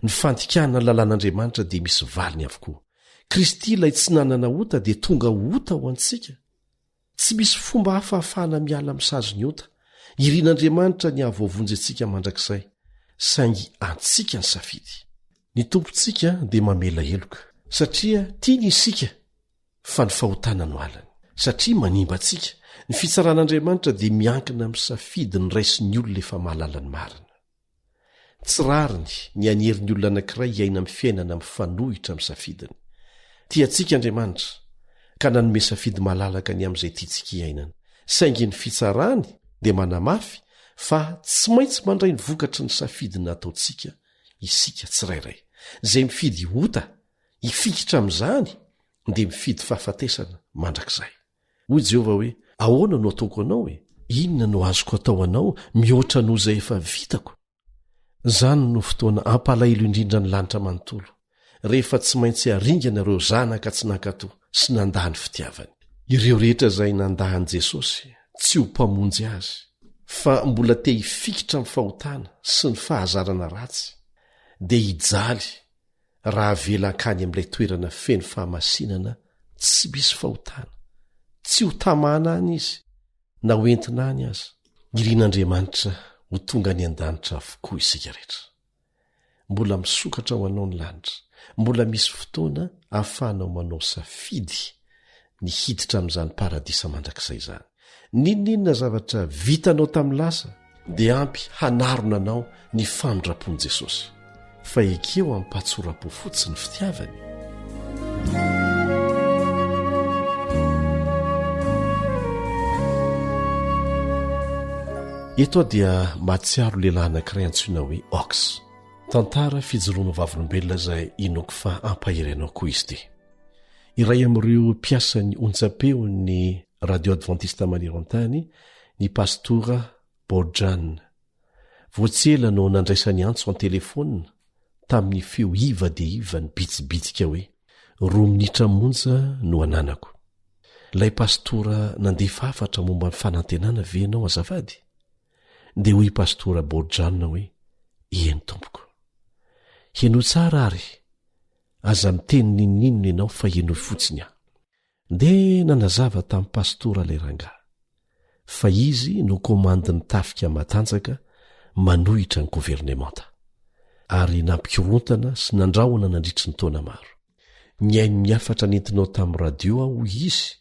Ny fantikana ny lalàn'Andriamanitra dia misy valiny avokoa. Kristy ilay tsy nanana ota dia tonga ota ho antsika. Tsy misy fomba hafahafahana miala misazo ny ota. Irian'Andriamanitra ny ahavoavonjy antsika mandrakizay saingy antsika ny safidy. Ny tompontsika dia mamela heloka satria tiany isika fa ny fahotana no alany satria manimba antsika. Ny fitsaran'Andriamanitra dia miankina amin'ny safidy ny raisy ny olona efa mahalala ny marina. Tsy rariny ny anerin'ny olona anankiray iaina amin'ny fiainana mifanohitra amin'ny safidiny. Tiantsika Andriamanitra ka nanome safidy malalaka ny amin'izay tiantsika iainana. Saingy ny fitsarany dia manamafy fa tsy maintsy mandray ny vokatry ny safidiny nataontsika isika tsirairay. Izay mifidy ota hifikitra amin'izany dia mifidy fahafatesana mandrakizay. Hoy Jehovah hoe ahoana no ataoko anao inona no azoko atao anao mihoatra noho izay efa vitako. Zany no fotoana ampalahelo indrindra ny lanitra manontolo rehefa tsy maintsy haringana ireo zanaka tsy nankato sy nandahany fitiavany. Ireo rehetra izay nandahan'i Jesosy tsy ho mpamonjy azy fa mbola te hifikitra amin'ny fahotana sy ny fahazarana ratsy dia hijaly raha velankany amin'ilay toerana feno fahamasinana tsy misy fahotana. Tsy ho tamana any izy na ho entina any aza. Irian'Andriamanitra ho tonga ny an-danitra avokoa isika rehetra. Mbola misokatra ho anao ny lanitra. Mbola misy fotoana ahafahanao manao safidy ny hiditra amin'izany paradisa mandrakizay izany. Ninonina zavatra vitanao tamin'ny lasa dia ampy hanarona anao ny famindrapon'i Jesosy fa ekeo amin'ny mpahatsoram-po fotsiny fitiavany. eto dia matsiaro lehilahy anankiray antsoina hoe ox tantara fijoroana vavolombelona izay inoko fa ampahiranao koa izy ity. Iray amin'ireo mpiasa ny onjapeo ny radio adventiste maneran-tany ny pastora Borjan voatsela no nandraisany antso an telefônina tamin'ny feo iva dia iva ny bitsibitsika hoe 2 minitra monja no ananako. Ilay pastora nandefa afatra momba ny fanantenana ve ianao azafady? Dia hoy pastora Borjan hoe eny tompoko. Heno tsara ary aza miteny ninninona ianao fa heno fotsiny aho. Dia nanazava tamin'ny pastora ilay rangahy fa izy no komandiny tafika matanjaka manohitra ny governemanta ary nampikorontana sy nandrahona nandritry ny taona maro. Ny ainy miafatra nentinao tamin'ny radio aho izy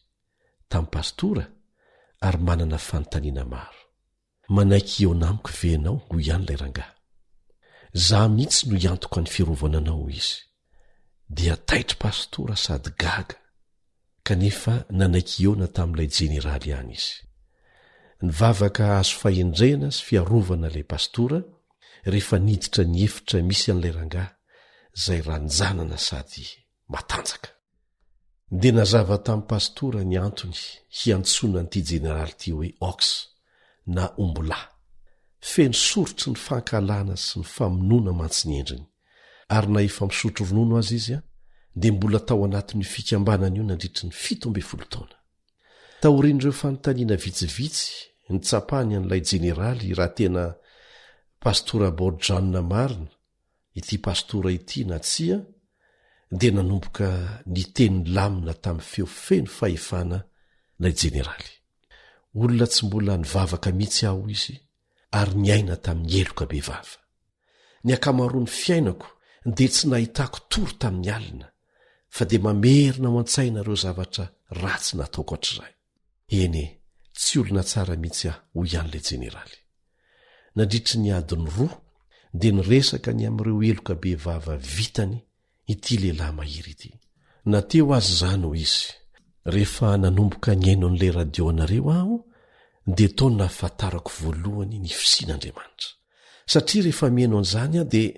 tamin'ny pastora ary manana fanontaniana maro. Manaiky eo namiko ve ianao ho ihany ilay rangahy. Zaho mihitsy no iantoko ny fiarovananao izy. Dia taitry pastora sady gaga kanefa nanaiky eona tamin'ilay jeneraly ihany izy. Nivavaka azo fahendrena sy fiarovana ilay pastora rehefa niditra ny efitra misy an'ilay rangahy izay ranjanana sady matanjaka. Dia nazava tamin'ny pastora ny antony hiantsona an'ity jeneraly ity hoe ox na ombolahy. Feno sorotry ny fankalana sy ny famonoana mantsy ny endriny ary na efa misotro ronono azy izy dia mbola tao anatin'ny fikambanana io nandritry ny 17 taona. Taorian'ireo fanontaniana vitsivitsy nitsapany an'ilay jeneraly raha tena pastora Borjan marina ity pastora ity na tsia, dia nanomboka niteny lamina tamin'ny feo feno fahefana ilay jeneraly. Olona tsy mbola nivavaka mihitsy aho izy ary niaina tamin'ny eloka be vava. Ny akamaroany fiainako dia tsy nahitako tory tamin'ny alina fa dia mamerina ao an-tsaina ireo zavatra ratsy nataoko hatrizay. Eny tsy olona tsara mihitsy aho ho ihan'ilay jeneraly. Nandritry ny adiny 2 dia niresaka ny amin'ireo eloka be vava vitany ity lehilahy mahiry ity. Nateo azy izany ho izy. Rehefa nanomboka ny aino an'ilay radio anareo aho dia taony nahafantarako voalohany ny fisian'Andriamanitra. Satria rehefa mihaino an'izany aho dia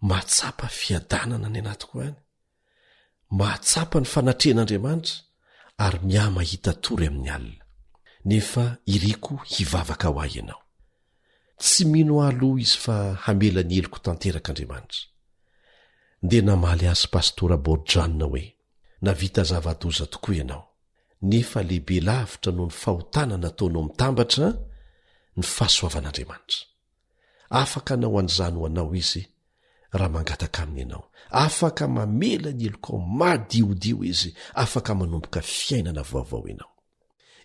mahatsapa fiadanana ny anatiko any. Mahatsapa ny fanatrehan'Andriamanitra ary mihamahita tory amin'ny alina. Nefa iriko hivavaka ho ahy ianao. Tsy mino aloha izy fa hamela ny eloko tanterak'Andriamanitra. Dia namaly azy pastora Borjan hoe navita zava-doza tokoa ianao. Nefa lehibe lavitra noho ny fahotana nataonao mitambatra ny fahasoavan'Andriamanitra. Afaka anao an'izany ho anao izy raha mangataka aminy ianao. Afaka mamela ny elokao madiodio izy. Afaka manomboka fiainana vaovao ianao.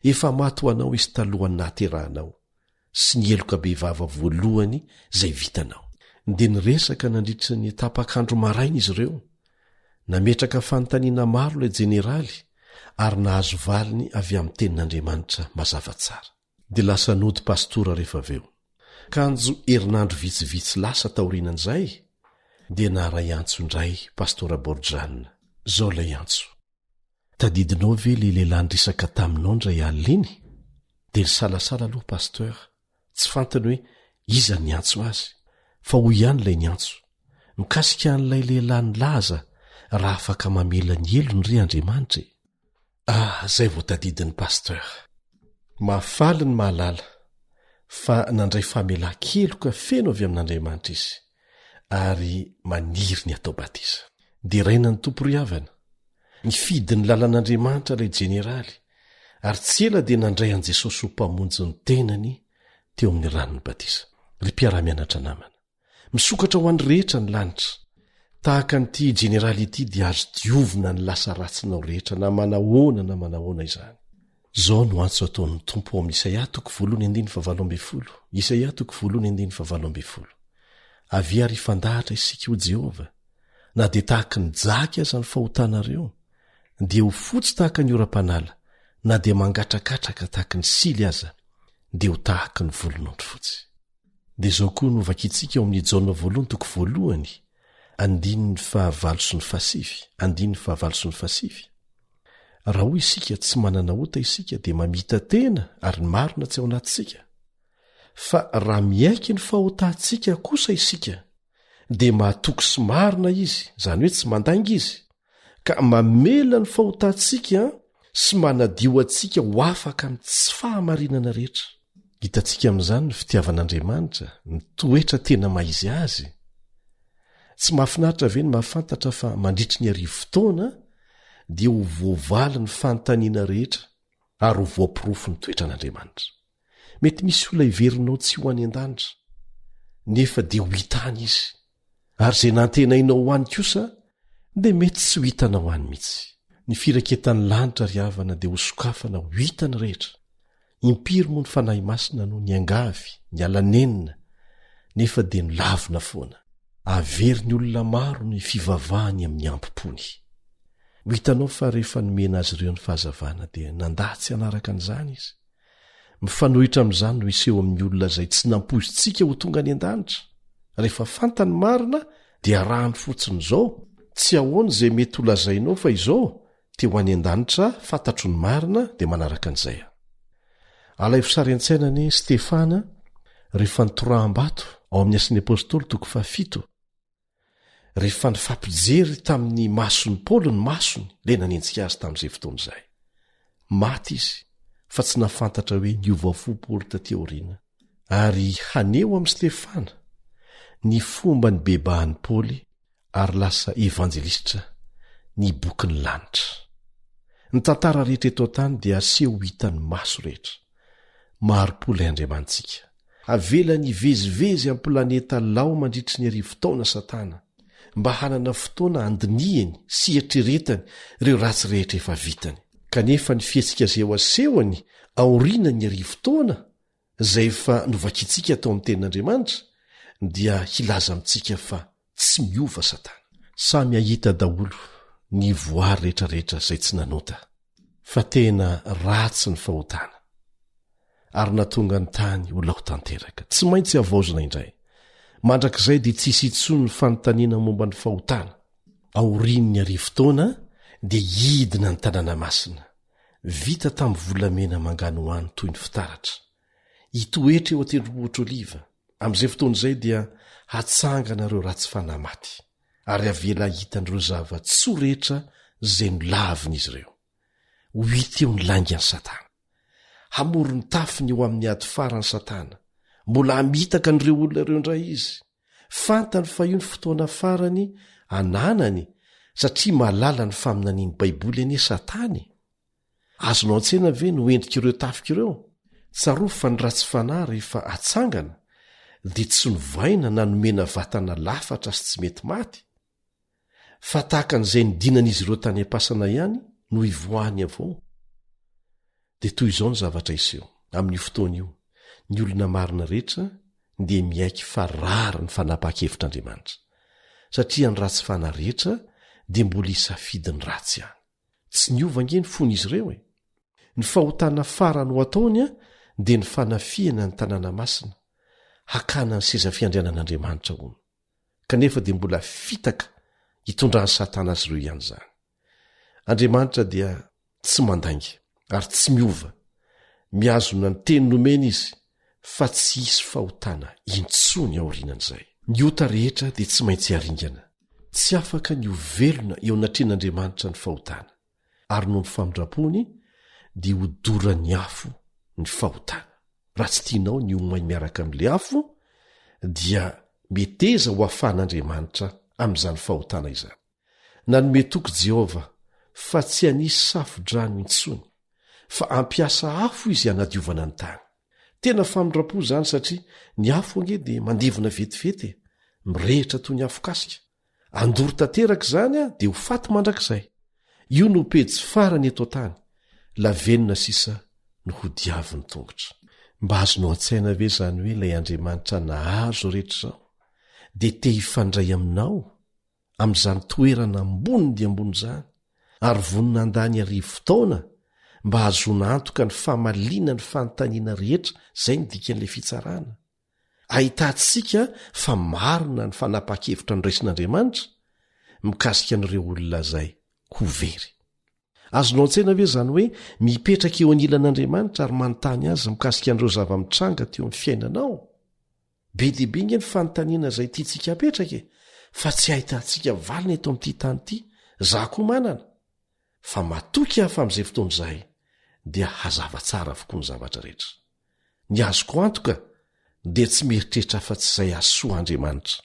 Efa maty ho anao izy talohany nahaterahanao sy ny eloka be vava voalohany izay vitanao. Dia niresaka nandritry ny tapakandro maraina izy ireo. Nametraka fanontaniana maro ilay jeneraly ary nahazo valiny avy amin'ny tenin'Andriamanitra mazava tsara. Dia lasa nody pastora rehefa aveo. Kanjo herinandro vitsivitsy lasa taorianan'izay dia naharay antso indray pastora Borjan. Zao ilay antso. Tadidinao ve le lehilahy nresaka taminao indray alina iny? Dia nisalasala aloha pasteur. Tsy fantany hoe iza ny antso azy. Fa ho ihany ilay ny antso. Mikasika an'ilay lehilahy nilaza raha afaka mamela ny elony ry Andriamanitra. Zay vao tadidin'ny pasteur. Mahafaly ny mahalala fa nandray famelan-keloka feno avy amin'Andriamanitra izy ary maniry ny atao batiza. Dia raina ny tompo ry havana. Nifidy ny lalan'Andriamanitra ilay jeneraly ary tsy ela dia nandray an' Jesosy ho mpamonjy ny tenany teo amin'ny ranony batiza. Ry mpiara-mianatra namana, misokatra ho an'ny rehetra ny lanitra. Tahaka n'ity jeneraly ity dia azo diovina ny lasa ratsinao rehetra na manahoana na manahoana izany. Zao no antso ataon'ny tompo ao amin'ny Isaia 40:7. Isaia 40:7. Avy ary fandahatra isika ho Jehova, na dia tahaka ny jaky aza ny fahotanareo, dia ho fotsy tahaka ny oram-panala, na dia mangatrakatraka tahaka ny sily aza, dia ho tahaka ny volon'ondry fotsy. Dia zao koa no vakitsika ao amin'ny Jaona 1:9-5. Raha hoy isika tsy manana ota isika dia mamita tena ary marina tsy ao anatisika. fa raha miaiky ny fahotantsika kosa isika dia mahatoky sy marina izy, izany hoe tsy mandainga izy, ka mamela ny fahotantsika sy manadio antsika ho afaka amin'ny tsy fahamarinana rehetra. Hitantsika amin'izany ny fitiavan'Andriamanitra, ny toetra tena maizy azy. Tsy mahafinaritra ve ny mahafantatra fa mandritry ny arivo fotoana dia ho voavaly ny fanontaniana rehetra ary ho voampirofo ny toetra an'Andriamanitra. Mety misy olona iverinao tsy ho any an-danitra, nefa dia ho hitany izy, ary izay nantenainao ho any kosa dia mety tsy ho hitanao any mihitsy. Ny firaketan'ny lanitra ry havana dia ho sokafana ho hitany rehetra. Impiry moa ny fanahy masina no ny angavy, ny alanenina, nefa dia ny lavina foana. Averin'ny olona maro ny fivavahany amin'ny ampopony. Ho hitanao fa rehefa nomena azy ireo ny fahazavana dia nandatsy anaraka an'izany izy. Mifanohitra amin'izany no iseho amin'ny olona izay tsy nampoizitsika ho tonga any an-danitra. Rehefa fantany marina dia arahany fotsiny izao, tsy ahoana izay mety ho lazainao fa izao te ho any an-danitra fantatro ny marina dia manaraka an'izay. Alay fisary an-tsaina ny Stefana rehefa nitoraham-bato ao amin'ny Asin'ny Apôstôly 7. Rehefa nifampijery tamin'ny mason'ny Paoly ny masony, le nanenjika azy tamin'izay fotoana izay. Maty izy, fa tsy nafantatra hoe niova fo Paoly taty aoriana. Ary haneo amin'ny Stefana ny fomba ny bebahan'ny Paoly ary lasa evanjelistra ny bokin'ny lanitra. Ny tantara rehetra eto an-tany dia aseho hitan'ny maso rehetra. Maharo-pola Andriamantsika. Avela ny vezivezy amin'ny planeta lao mandritry ny arivo taona Satana, mba hanana fotoana andinihany sy eritreretany ireo ratsy rehetra efa vitany. Kanefa ny fihetsika izay ho asehony aoriana ny arivo taona izay efa novakitsika tao amin'ny tenin'Andriamanitra dia hilaza amintsika fa tsy miova Satana. Samy ahita daholo ny voary rehetrarehetra izay tsy nanota, fa tena ratsy ny fahotana ary natonga ny tany ho lao tanteraka. Tsy maintsy havaozina indray. Mandrakizay dia tsisy intsony ny fanontaniana momba ny fahotana. Aorian'ny arivo taona dia hidina ny tanàna masina, vita tamin'ny volamena mangano hoany toy ny fitaratra, hitoetra eo an-tendrombohitra Oliva. Amin'izay fotoana izay dia hatsangana ireo ratsy fanahy maty, ary avela hitan'ireo zava-tsoa rehetra izay nolaviny izy ireo. Ho hita eo ny laingany Satana. Hamory ny tafiny eo amin'ny ady farany Satana. Mbola hamitaka n'ireo olona ireo indray izy. Fantany fa io ny fotoana farany ananany, satria mahalala ny faminaniany Baiboly anie Satany. Azonao an-tsena ve no endrika ireo tafika ireo? Tsaroa fa ny ratsy fanahy rehefa atsangana dia tsy novaina na nomena vatana lafatra sy tsy mety maty. Fa tahaka an'izay nidinan'izy ireo tany am-pasana ihany no ivoahany avao. Dia toy izao ny zavatra iseho amin'io fotoana io. Ny olona marina rehetra dia miaiky fa rara ny fanapa-kevitr'Andriamanitra, satria ny ratsy fanahy rehetra dia mbola hisafidiny ratsy ihany. Tsy niova ange ny fon'izy ireo e. Ny fahotana farany ho ataony dia ny fanafiana ny tanàna masina, hakana ny seza fiandrianan'Andriamanitra hono. Kanefa dia mbola fitaka hitondrany Satana azy ireo ihany izany. Andriamanitra dia tsy mandainga ary tsy miova. Miazona ny teny nomena izy, fa tsy hisy fahotana intsony aorianan'izay. Ny ota rehetra dia tsy maintsy haringana. Tsy afaka ny ovelona eo anatrehan'Andriamanitra ny fahotana, ary noho ny famindrapony dia hodorany afo ny fahotana. Raha tsy tianao ny omay miaraka amin'ile afo, dia meteza ho afahan'Andriamanitra amin'izany fahotana izany. Nanome toky Jehova fa tsy hanisy safo-drano intsony, fa ampiasa afo izy hanadiovana ny tany. Tena famindrapo izany, satria ny afo ange dia mandevona vetivety, mirehitra toy ny afokasika. Andory tanteraka izany dia ho faty mandrakizay. Io no pejy farany eto an-tany, lavenona sisa no ho diavin'ny tongotra. Mba azonao an-tsaina ve izany hoe ilay Andriamanitra nahazo rehetra izao dia te hifandray aminao amin'izany toerana ambony dia ambony izany, ary vonina andany arivo fotoana mba hahazoana antoka ny famalina ny fanontaniana rehetra izay ny dikan'ilay fitsarana. Ahitantsika fa marina ny fanapa-kevitra ny raisin'Andriamanitra mikasika an'ireo olona izay ho very. azonao an-tsena ve zany hoe mipetraka eo anilan'andriamanitra ary manontany azy mikasika an'ireo zava-mitranga teo amin'ny fiainanao? Be deaibe nge ny fanontaniana izay tiantsika apetraka fa tsy ahitantsika valina eto amin'ity tany ity, za koa manana. Fa matoky hafa amin'izay fotoana izay dia hazava tsara avokoa ny zavatra rehetra. Ny azoko antoka dia tsy mieritreritra fa tsy izay asoa Andriamanitra.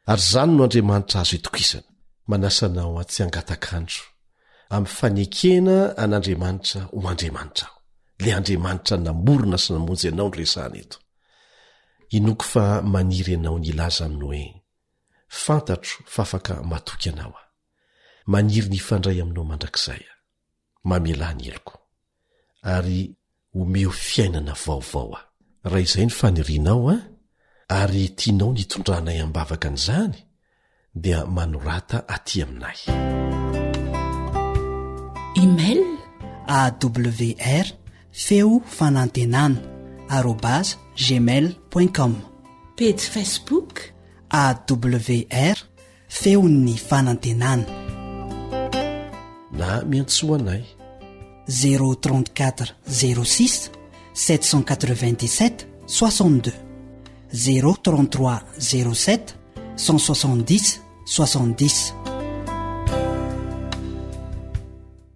Ary zany no Andriamanitra azo itokisana. Manasanao tsy hangatakandro amin'ny fanekena an'Andriamanitra ho Andriamanitra aho. Le Andriamanitra namorona sy namonjy ianao no resahana eto. Inoko fa maniry ianao ny ilaza aminy hoe fantatro fa afaka matoky anao aho. Maniry ny ifandray aminao mandrakizay aho. Mamelà ny eloko ary omeo fiainana vaovao aho. Raha izay ny fanirianao ary tianao nitondranay ambavaka an'izany dia manorata aty aminay. Email awr feo fanantenana @gmail.com. Page Facebook awr feon'ny fanantenana. Na miantsoanay 034 06 797 62 033 07 170 70.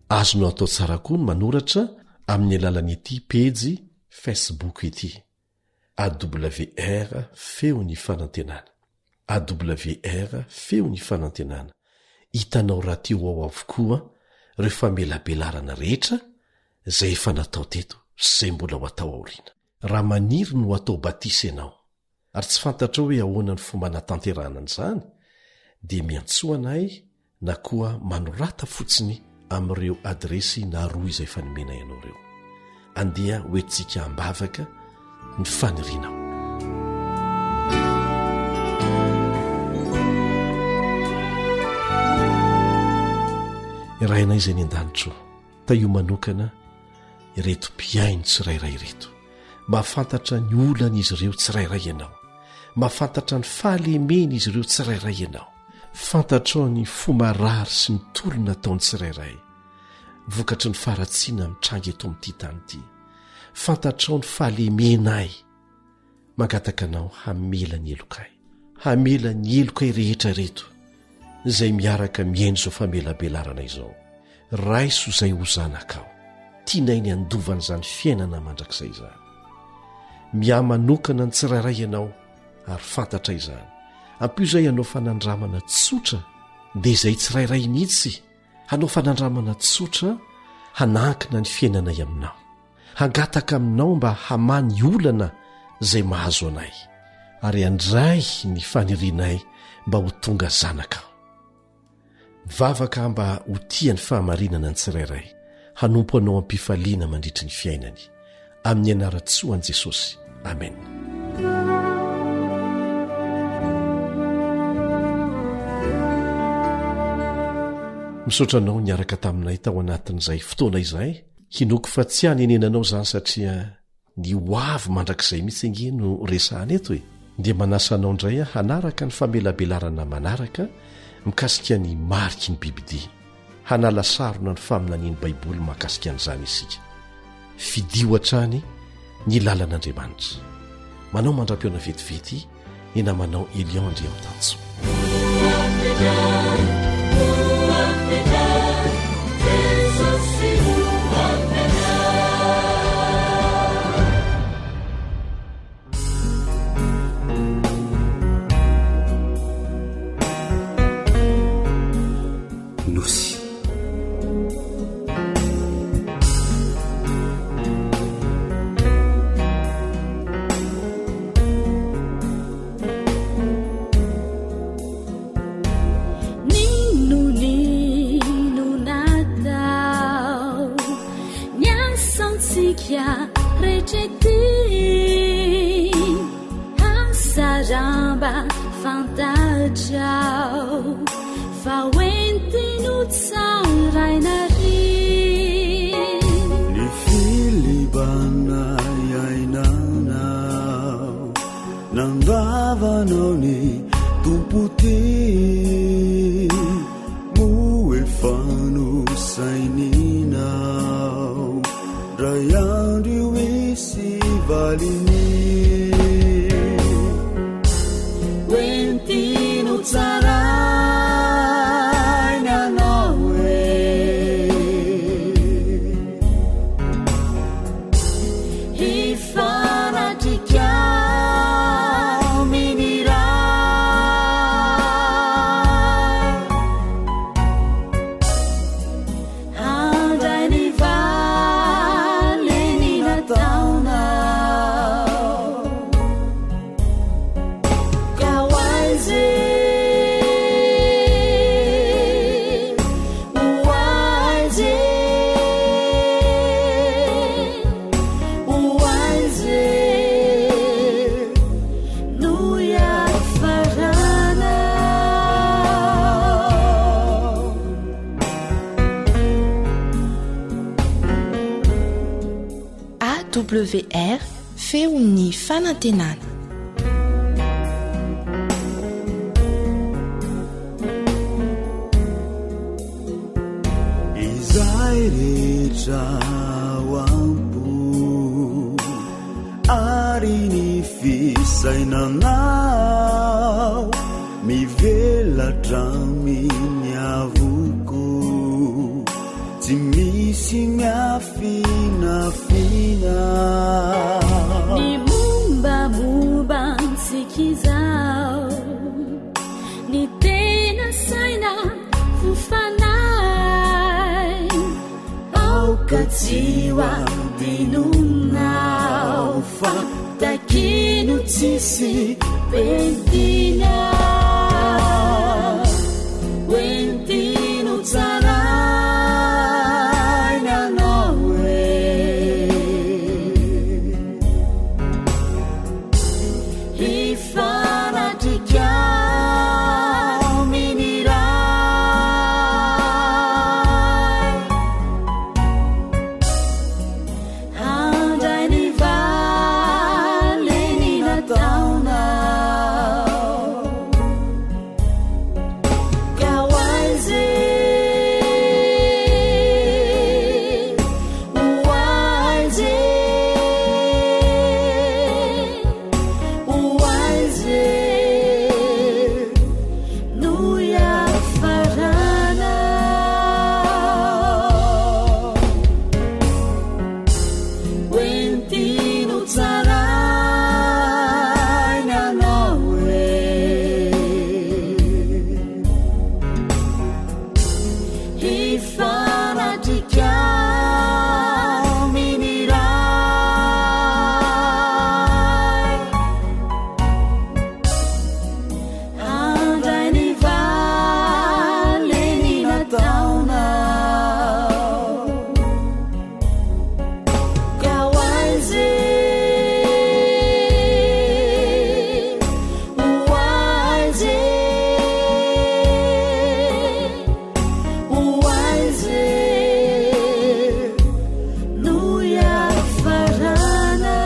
Azonao atao tsara koa ny manoratra amin'ny alalan'ity pejy Facebook ity AWR feon'ny fanantenana. AWR feon'ny fanantenana. Hitanao raha teo ao avokoa rehefa melabelarana rehetra izay efa natao teto sy izay mbola ho atao aoriana. Raha maniry no atao batisa ianao ary tsy fantatra hoe ahoana ny fomba natanterahana an'izany dia miantsoanay na koa manorata fotsiny amin'ireo adresy na roa izay fanomena ianao ireo. Andeha hoentsika ambavaka ny fanirianao. Irainay izay ny an-danitro taio manokana ireto mpiaino tsirairay ireto, mahafantatra ny olana izy ireo tsirairay ianao, mahafantatra ny fahalemena izy ireo tsirairay ianao, fantatrao ny fomarary sy ny tolona taony tsirairay, vokatry ny faratsiana mitranga eto amin'ity tany ity, fantatrao ny fahalemenay, mangataka anao hamela ny elokay, hamela ny elokay rehetra reto izay miaraka miaino izao famelabelarana izao. Raiso izay ho zanakao, tianay ny andovana izany fiainana mandrakizay izany. Mihamanokana ny tsirairay ianao ary fantatra izany. Ampio izay ianao fanandramana tsotra dia izay tsirairay mihitsy, hanao fanandramana tsotra hanankina ny fiainanay aminao, hangataka aminao mba hamany olana izay mahazo anay ary andray ny fanirianay mba ho tonga zanakao. Vavaka mba ho tia ny fahamarinana ny tsirairay, hanompo anao ampifaliana mandritry ny fiainany, amin'ny anaratsoan Jesosy. Amen. Misaotranao niaraka taminay tao anatin'izay fotoana izay, hinoko fa tsy hanenenanao izany satria ny hoavy mandrakizay mihitsy ange no resahana eto dia manasanao indray hanaraka ny famelabelarana manaraka mikasika ny mariky ny bibidi, hanala sarona ny faminaniany baiboly mahakasika an'izany isika. Fidio hatrany ny lalan'Andriamanitra. Manao mandram-piona vetivety ny namanao Elion Andriamantanso. Nosy Nino Natal Nyansantsika retrety Hansaramba fantatrao fa hoentino tsarainary ny filibana iainanao nandavanao ny tompoty mo efa nosainina awr feon'ny fanantenana. Izay rehetra oampo ary ny fisainanao mivelatra minyavoko tsy misy miafinafina ny mombamomba nsikizao ny tena saina fofanay aokatsiwa dinonao fa takino tsisy pentina wentino tsarainy anao hifanatrika miniray handray ny valeny nataonao ka oaize oaize oaize no iafarana wentino tsarainy anao hifanatrika miniray handray ny valeny nataonao ka oaize oaize oaize no iafarana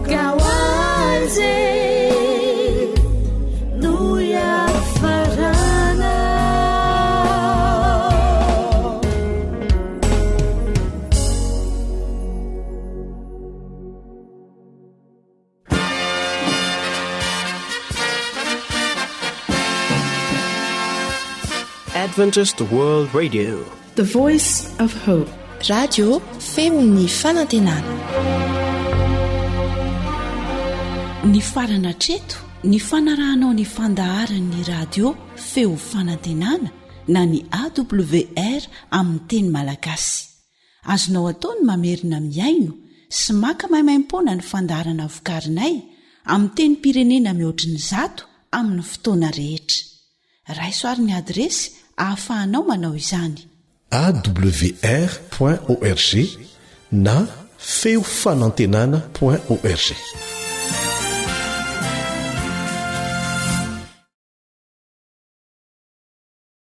ka oaize no iafarana. Adventist World Radio, The Voice of Hope. radio feon'ny fanantenana. ny farana treto ny fanarahanao ny fandaharan'ny radio feo fanantenana na ny awr amin'ny teny malagasy. Azonao ataony mamerina miaino sy maka mahimaimpona ny fandaharana vokarinay amin'ny teny pirenena mihoatriny 100 amin'ny fotoana rehetra. Raisoaryn'ny adresy ahafahanao manao izany: awr.org na feo fanantenana.org.